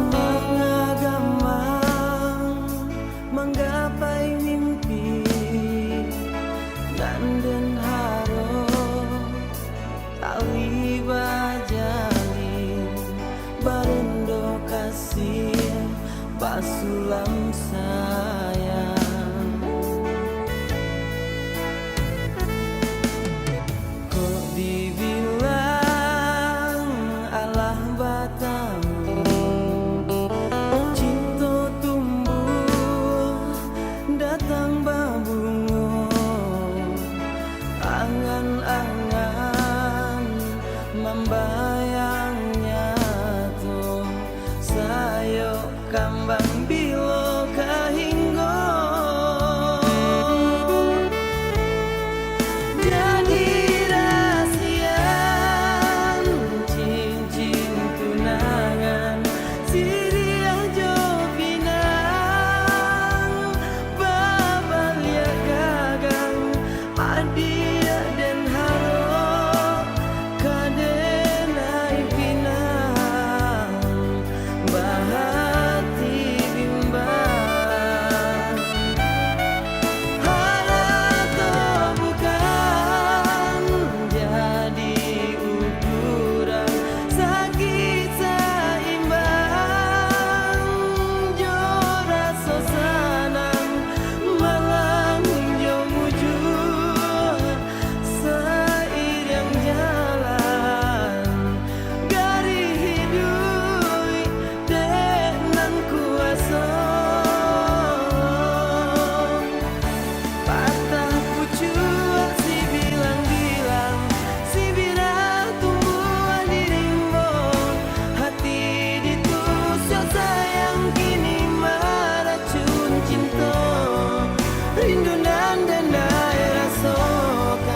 mengagamang menggapai mimpi dan den haro tali bajalin barundo kasih basulam sayang. Kok dibilang alah batamu cinta tumbuh datang babungo angan-angan membayangnya tuh sayo kambang bilo kahinggo jadi rahasian cincin tunangan siriah jopinang babalia gagang adia den haro kadenai pinang bahati bimbang harata bukan jadi ukuran sakit seimbang jora sosanang malang jo mujur seiring jalan gari hidup dengan kuasa patah pucuk si bilang-bilang si birah tumbuhan dirimbang hati ditusuk sayang kini meracun cinta rindu dan dendai rasakan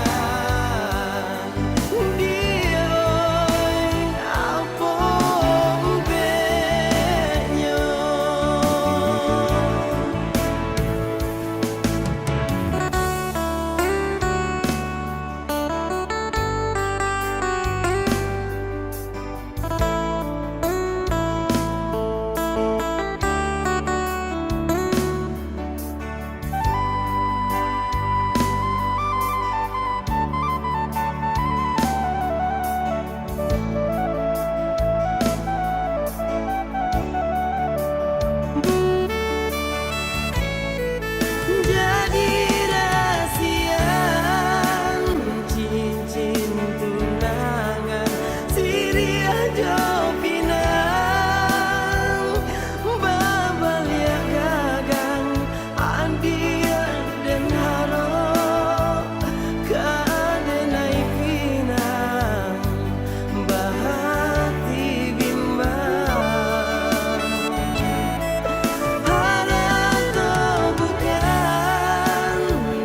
dia apa umpenya. Jadi rahasian cincin tunangan siriah jopinang babalia gagang adia den haro kadenai pinang bahati bimbang harata bukan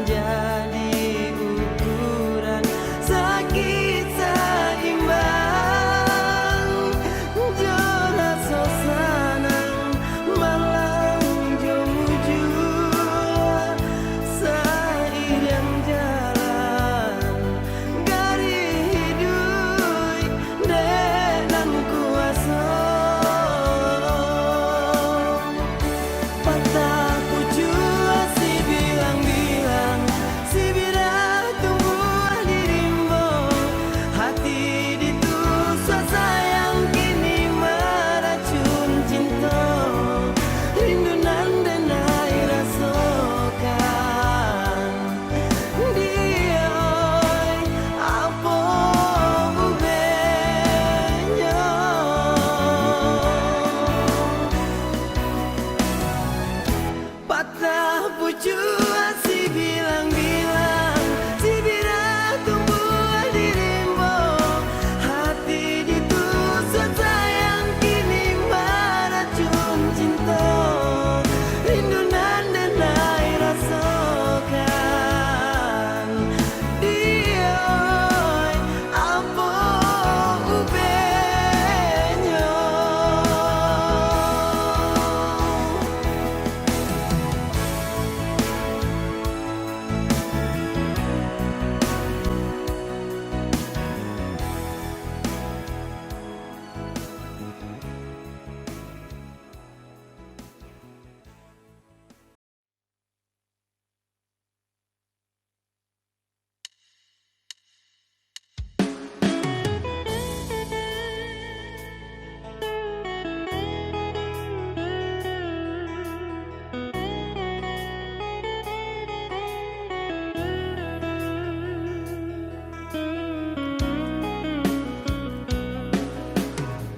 jadi ukuran sakit seimbang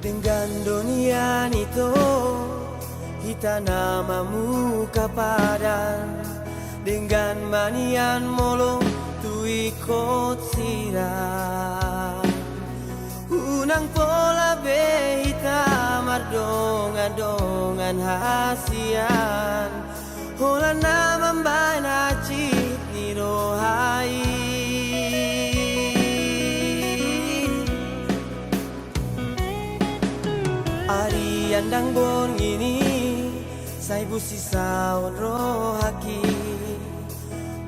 dengan dunia itu kita namamu kapadan dengan manian molong tu ikut sirah unang pola be hitam ardongan hasian hola nama mbana cik ni rohai Ari andang bon ini sai busi saun rohaki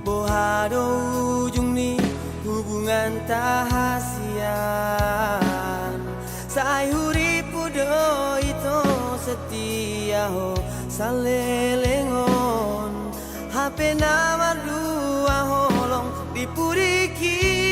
bohado ujung ni hubungan tahasian sai huripu do itu setia ho salelengon HP nama dua holong dipuriki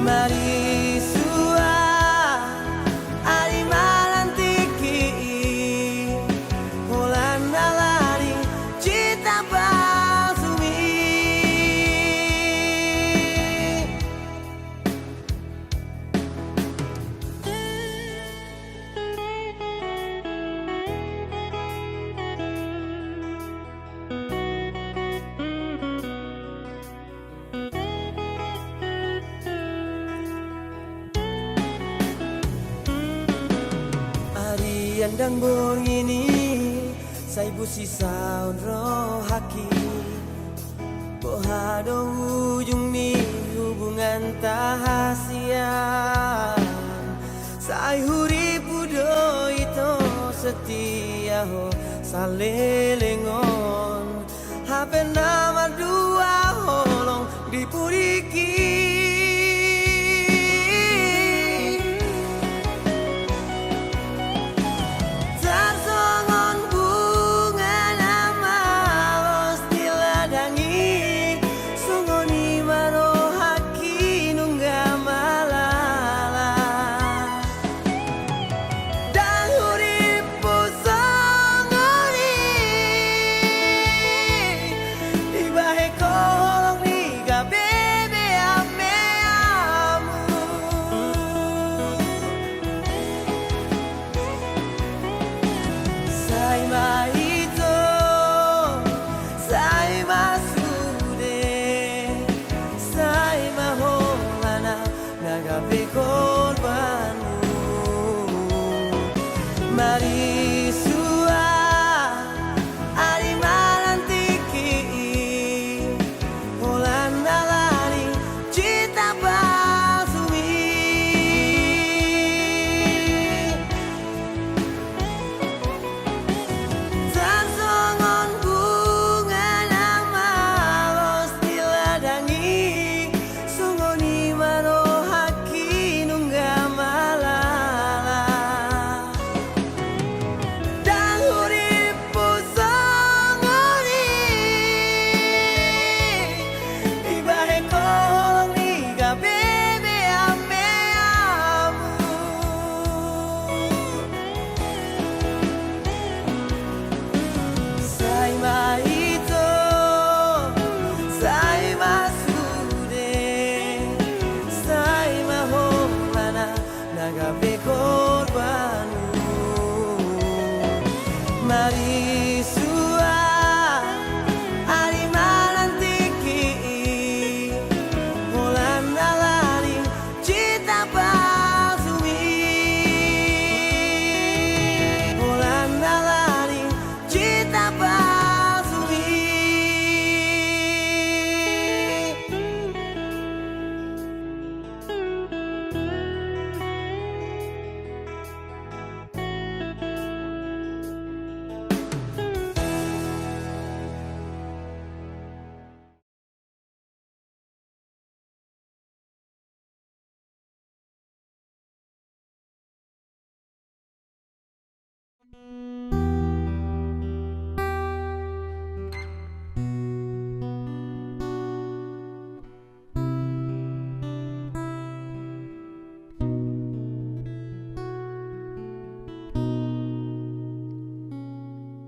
Mari sua ari malantiki holan nalari cita basumi Andang bor ini sai busi saun rohaki bohado ujung ni hubungan tahasian sai huripu do itu setia ho salelengon HP nama dua holong dipuriki Baby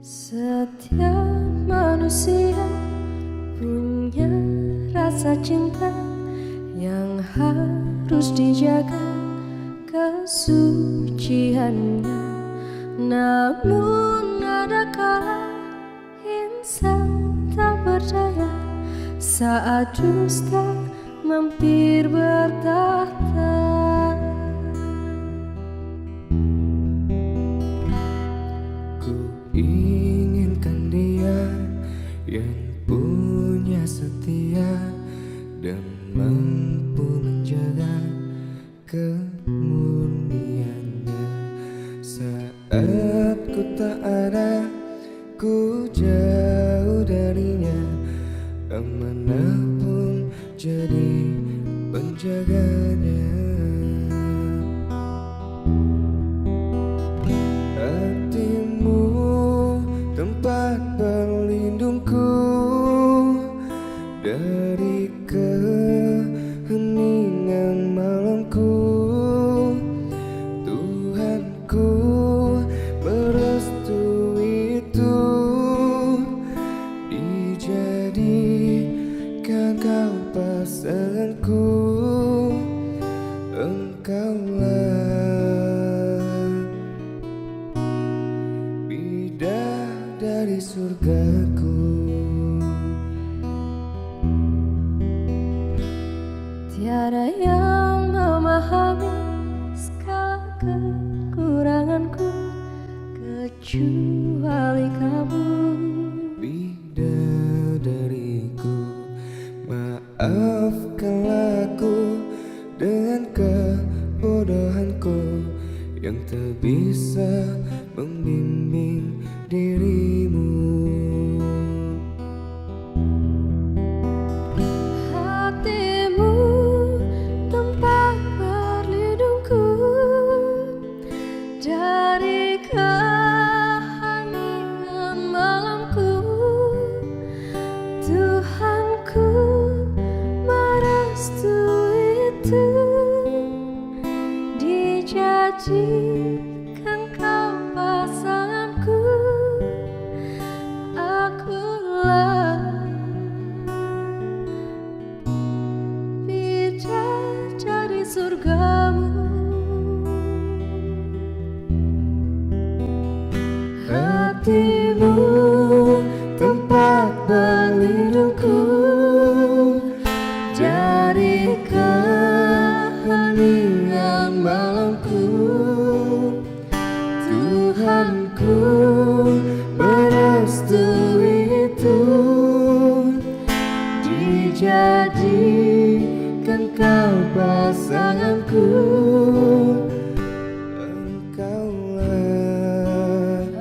Setiap manusia punya rasa cinta yang harus dijaga kesuciannya. Namun ada kala insan tak berdaya saat dusta mampir bertahta.
Inginkan dia yang punya setia dan mampu menjaga kemurniannya. Saat ku tak ada, ku jauh darinya, amanah pun jadi penjaganya. Tempat berlindungku dari keheningan malamku. Tuhanku merestui itu, dijadikan kau pasanganku. Engkaulah dari surgaku.
Tiada yang memahami segala kekuranganku kecuali kamu.
Bidadariku, maafkanlah aku dengan kebodohanku yang tak bisa membimbing dirimu.
Hatimu tempat berlindungku dari keheningan malamku. Tuhanku merestui itu, dijadikan kau pasanganku. Akulah bidadari surgamu.
Hatimu tempat berlindungku dari keheningan malamku. Tuhanku merestui itu, dijadikan kau pasanganku.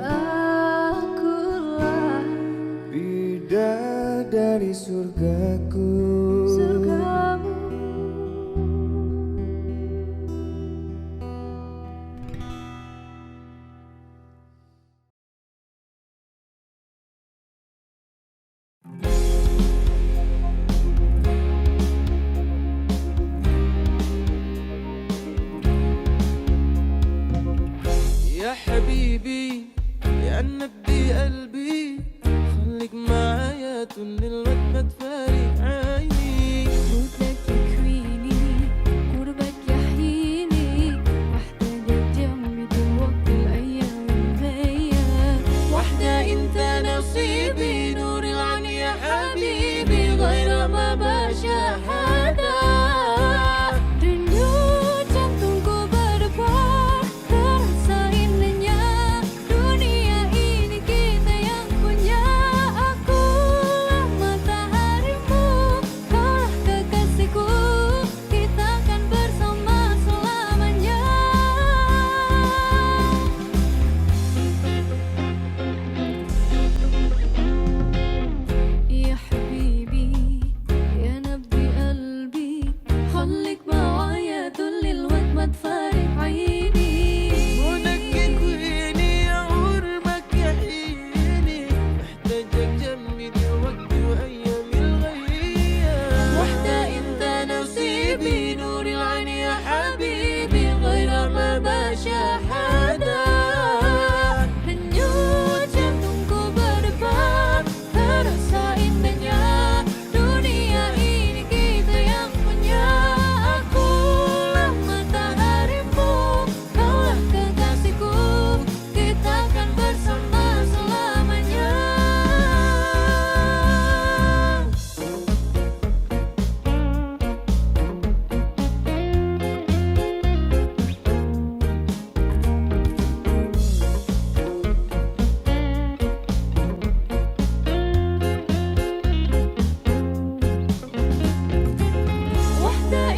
Akulah
bidadari surgaku.
surgamu.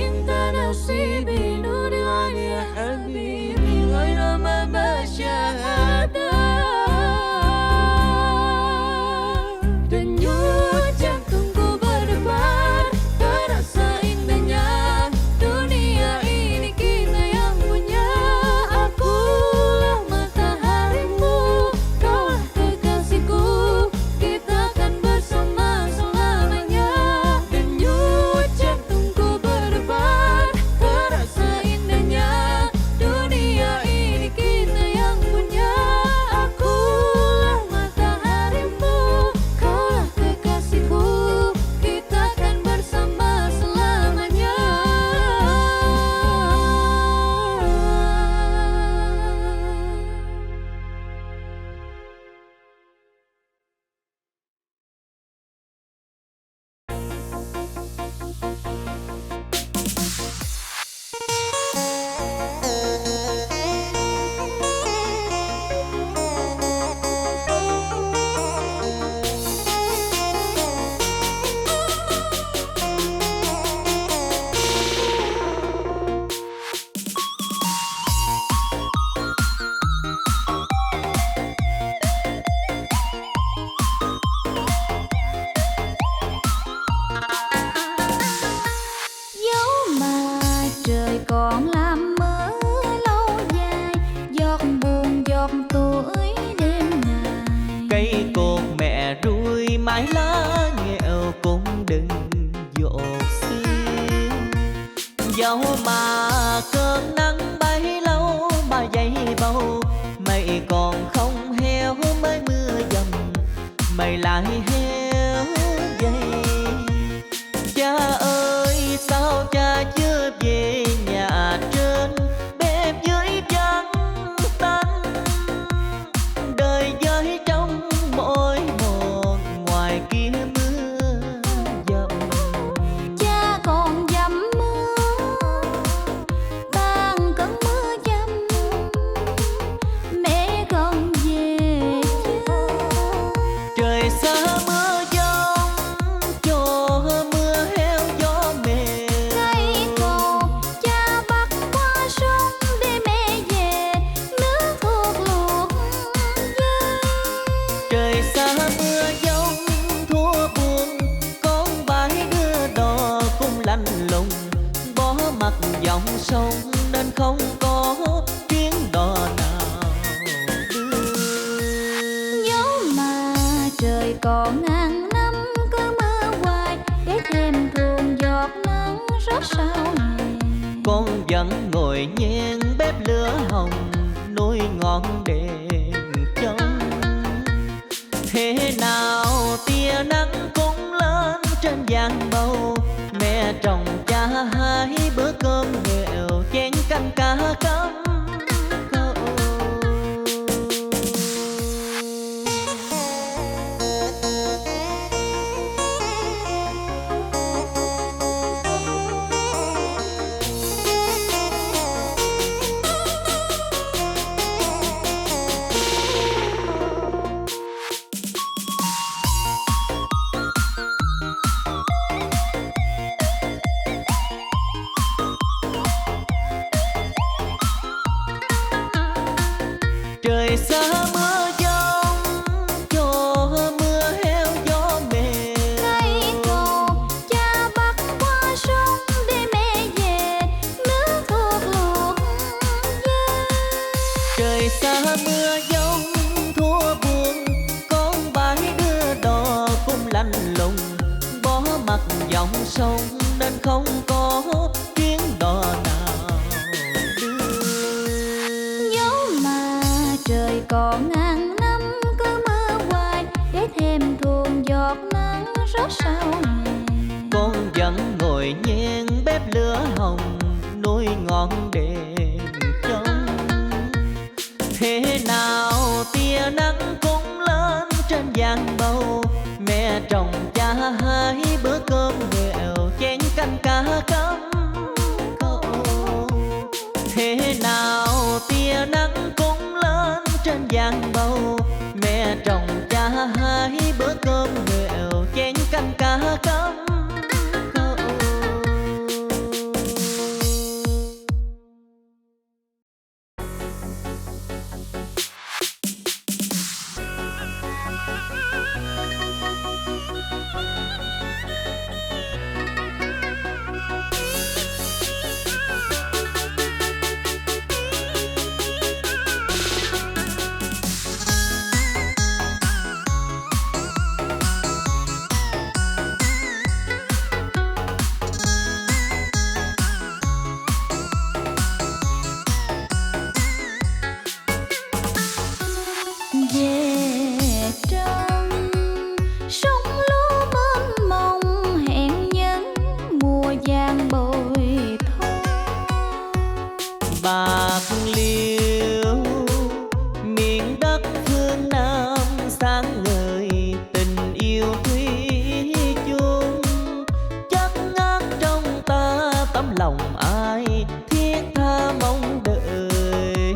أنت نصيبي نور العين يا حبيبي غير ما بشهادة Denyut jantungku berdebar terasa indahnya dunia ini kita yang punya akulah mataharimu kaulah kekasihku kita kan bersama selamanya Denyut jantungku berdebar terasa indahnya dunia ini kita yang punya akulah mataharimu kaulah kekasihku kita kan bersama selamanya Dẫu mà trời còn làm mưa lâu dài giọt buồn giọt tuổi đêm ngày
Cây cột mẹ ruồi mái lá nghèo cũng đừng dột xưa Dẫu mà cơn nắng bấy lâu mà dây bầu Mây còn không heo mới mưa dầm Mây lại heo dây Cha ơi sao cha chưa về nhà trên Bếp dưới trắng tanh Đời với trong mỗi một ngoài kia mưa dầm
cha còn dầm mưa ban cơn mưa dầm mẹ con về chưa
Trời xa mưa giông cho mưa heo gió mềm
cây cột cha bắt qua sông để mẹ về nước thuộc luộc dơi
Trời xa mưa giông thua buồn Con bãi đưa đò cũng lạnh lùng Bỏ mặt dòng sông nên không có chuyến đò nào đưa
Dẫu mà trời còn ngàn năm cứ mưa hoài để thêm thuồng giọt nắng rót sao hè
Con vẫn ngồi nhen bếp lửa hồng Nuôi ngọn đèn trông Thế nào tia nắng cũng lên trên giang bầu Mẹ trồng cha hai bữa cơm nghèo Chén canh cá cắm câu Trời xa mưa giông cho mưa heo gió mềm
cây cột cha bắt qua sông để mẹ về nước thuộc luộc dơi
Trời xa mưa giông thua buồn Con bãi đưa đò cũng lạnh lùng Bỏ mặt dòng sông nên không có chuyến đò nào đưa
Dẫu mà trời còn ngàn năm cứ mưa hoài để thêm thuồng giọt nắng rót sao hè
Con vẫn ngồi nhen bếp lửa hồng Nuôi ngọn đèn trông Thế nào tia nắng cũng lên trên giang bầu Mẹ trồng cha hai bữa cơm nghèo Chén canh cá cắm câu Thế nào tia nắng cũng lên trên giang bầu Mẹ trồng cha hai bữa cơm nghèo Chén canh cá cắm câu Bạc Liêu miền đất phương Nam sáng ngời tình yêu thủy chung, chất ngát trong ta tấm lòng ai thiết tha mong đợi,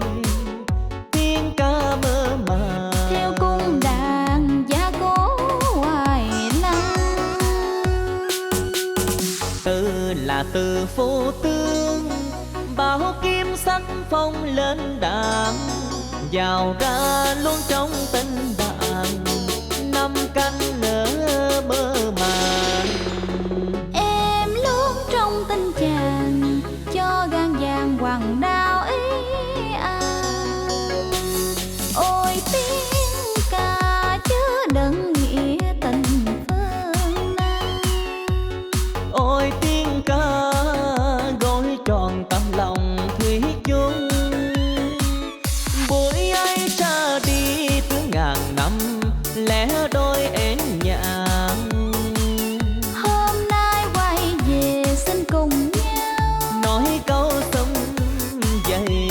tiếng ca mơ màng
theo cung đàn giá cố hoài lăng.
Từ là từ phố tương bao kim sắc phong lên đàn, vào ra luôn trong tình đàn năm cánh nở mơ màng.
Em luôn trong tình chàng cho gan vàng hoàng đao ý an. Ôi tiếng ca chứa đựng nghĩa tình phương Nam.
Ôi tiếng ca gói tròn tấm lòng thủy chung, buổi ấy ra đi từ ngàn năm lẻ đôi én nhạn.
Hôm nay quay về xin cùng nhau
Nói câu sông dày.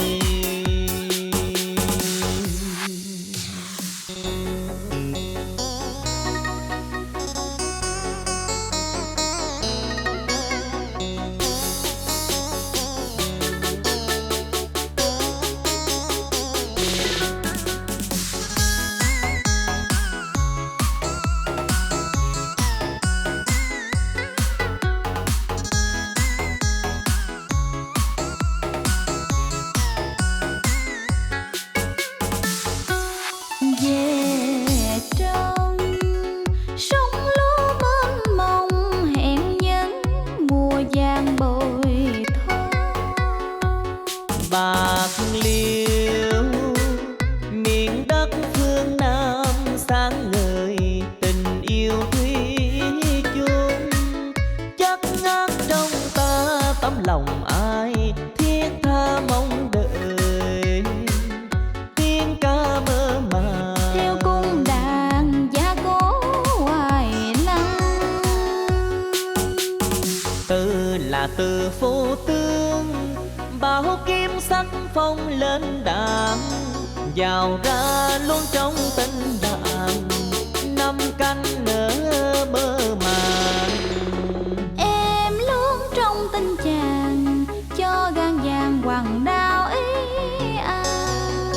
về trong sông lúa mênh mông hẹn nhân mùa vàng bội thu.
Bạc Liêu miền đất phương Nam sáng ngời tình yêu thủy chung, chất ngát trong ta tấm lòng ai thiết tha mong đợi, tiếng ca mơ màng
Theo cung đàn giá cố hoài lăng.
từ là từ phố tương bao kim sắc phong lên đàn, vào ra luôn trong tình đàn năm cánh nở mơ màng.
Em luôn trong tình chàng cho gan vàng hoàng đao ý an.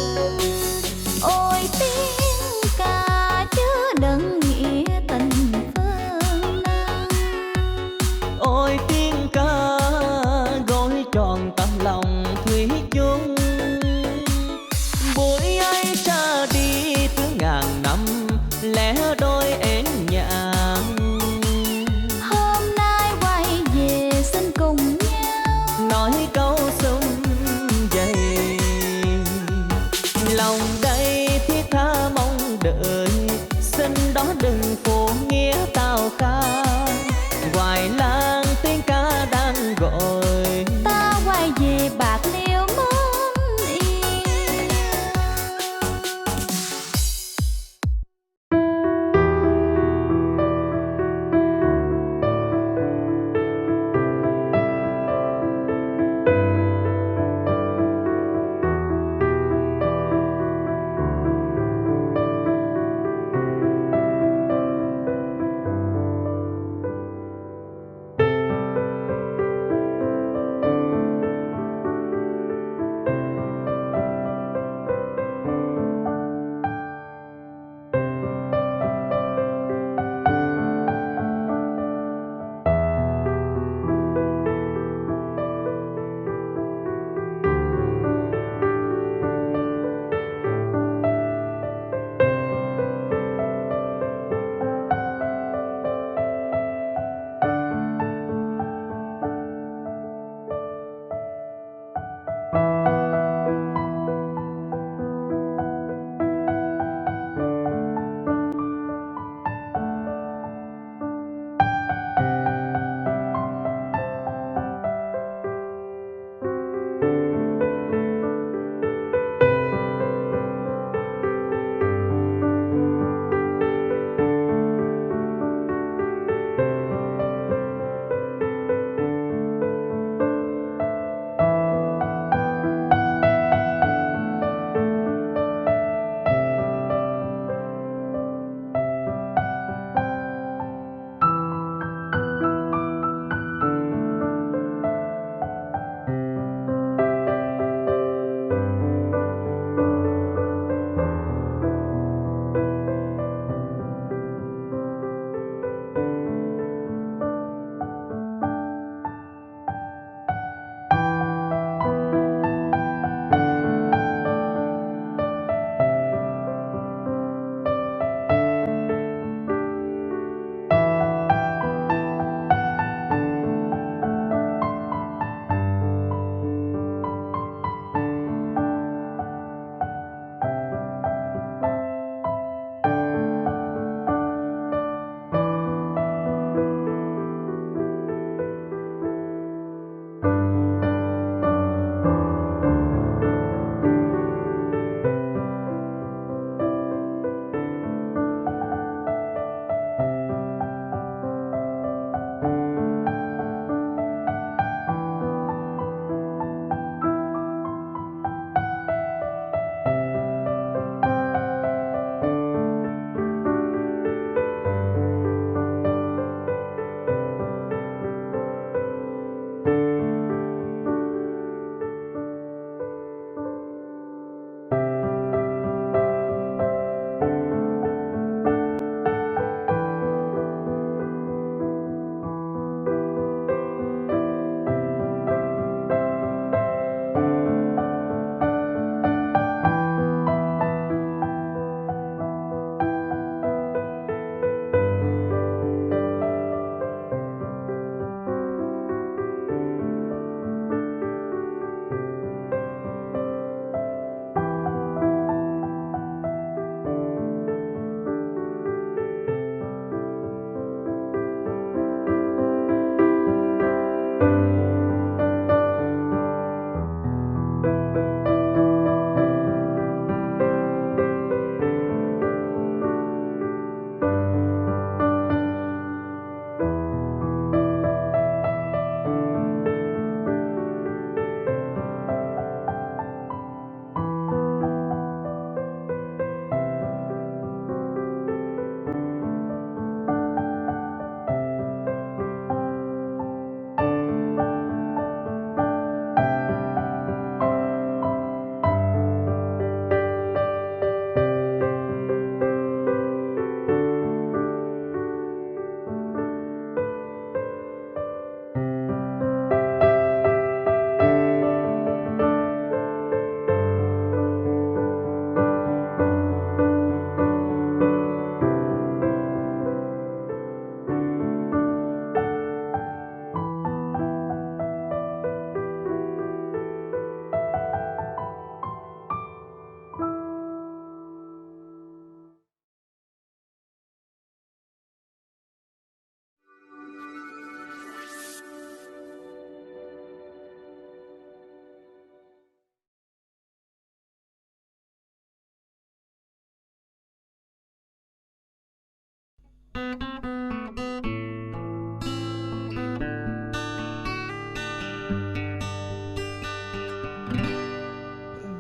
Ôi tiếng ca chứa đựng nghĩa tình phương Nam.
Ôi tiếng ca gói tròn tấm lòng thủy chung, buổi ấy ra đi từ ngàn năm lẻ đôi én nhạn.
Hôm nay quay về xin cùng nhau
Nói câu sông dày. Lòng đây thiết tha mong đợi, xin đó đừng phụ nghĩa tao ca. Hoài lang tiếng ca đang gọi,
ta quay về Bạc Liêu mến yêu.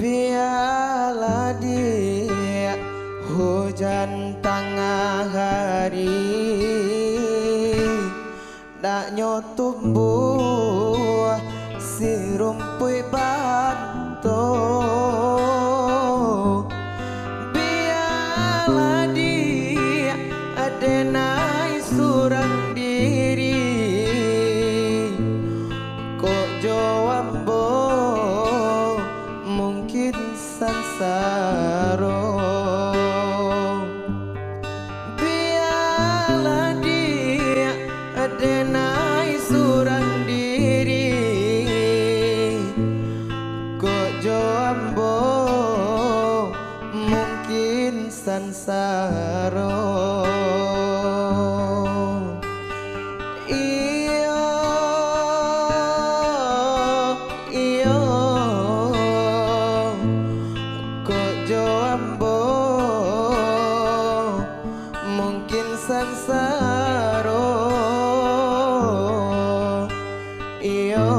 biarlah dia hujan tengah hari nak tumbuh si rumput bantu biarlah dia ada naik surang diri kok jawambo mungkin sansaro biarlah dia ada naik surang diri kok jawambo mungkin sansaro sansaro iyo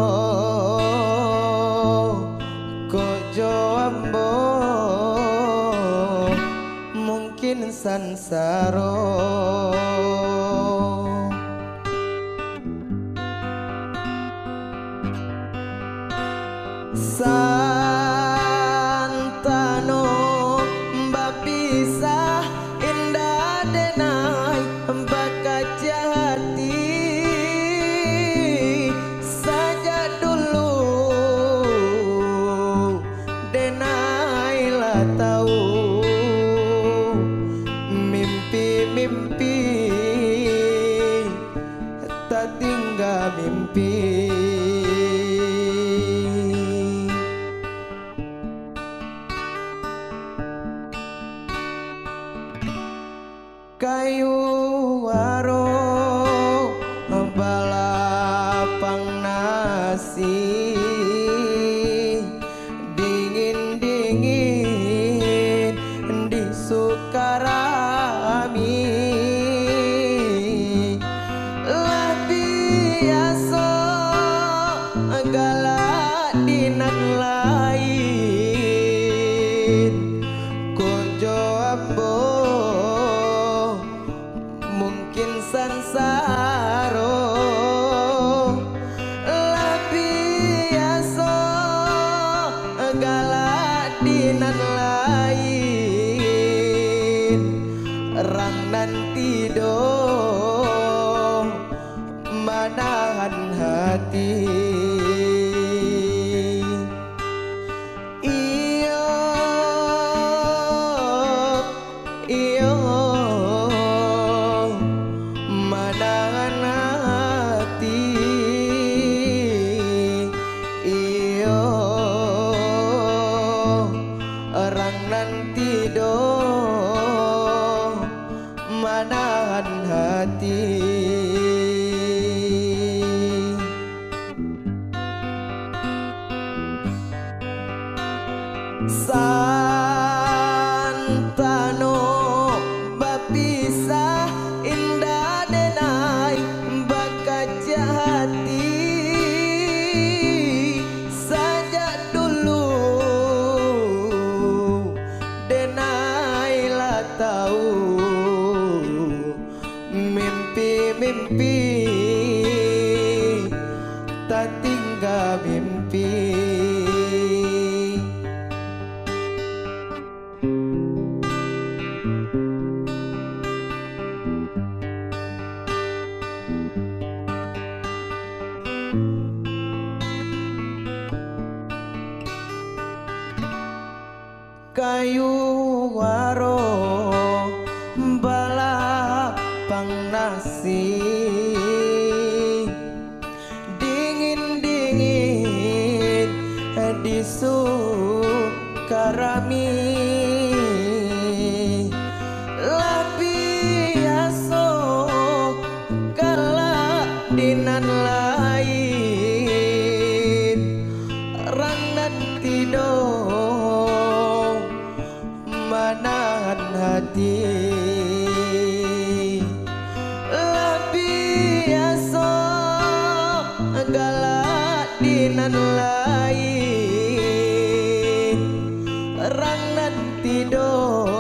kojo ambo mungkin sansaro santano mbak bisa indah denai bakat hati saja dulu denailah tahu mimpi-mimpi tak tinggal mimpi kayu waro balapang nasi dingin-dingin di Sukarami lah biasa galak dinan lain kojo ambo mungkin sansaro lah biasa galak dinan lain rang nanti dong menahan hati iyo iyo menahan hati iyo orang nanti dong menahan hati santano bapisa indah denai bakat hati saja dulu denailah tahu mimpi-mimpi tak tinggal mimpi kayu waro balapang nasi dingin-dingin di Sukarami lah biasa galak dinan lain rang nanti dong menahan hati lah biasa galak dinan lain Rang nanti do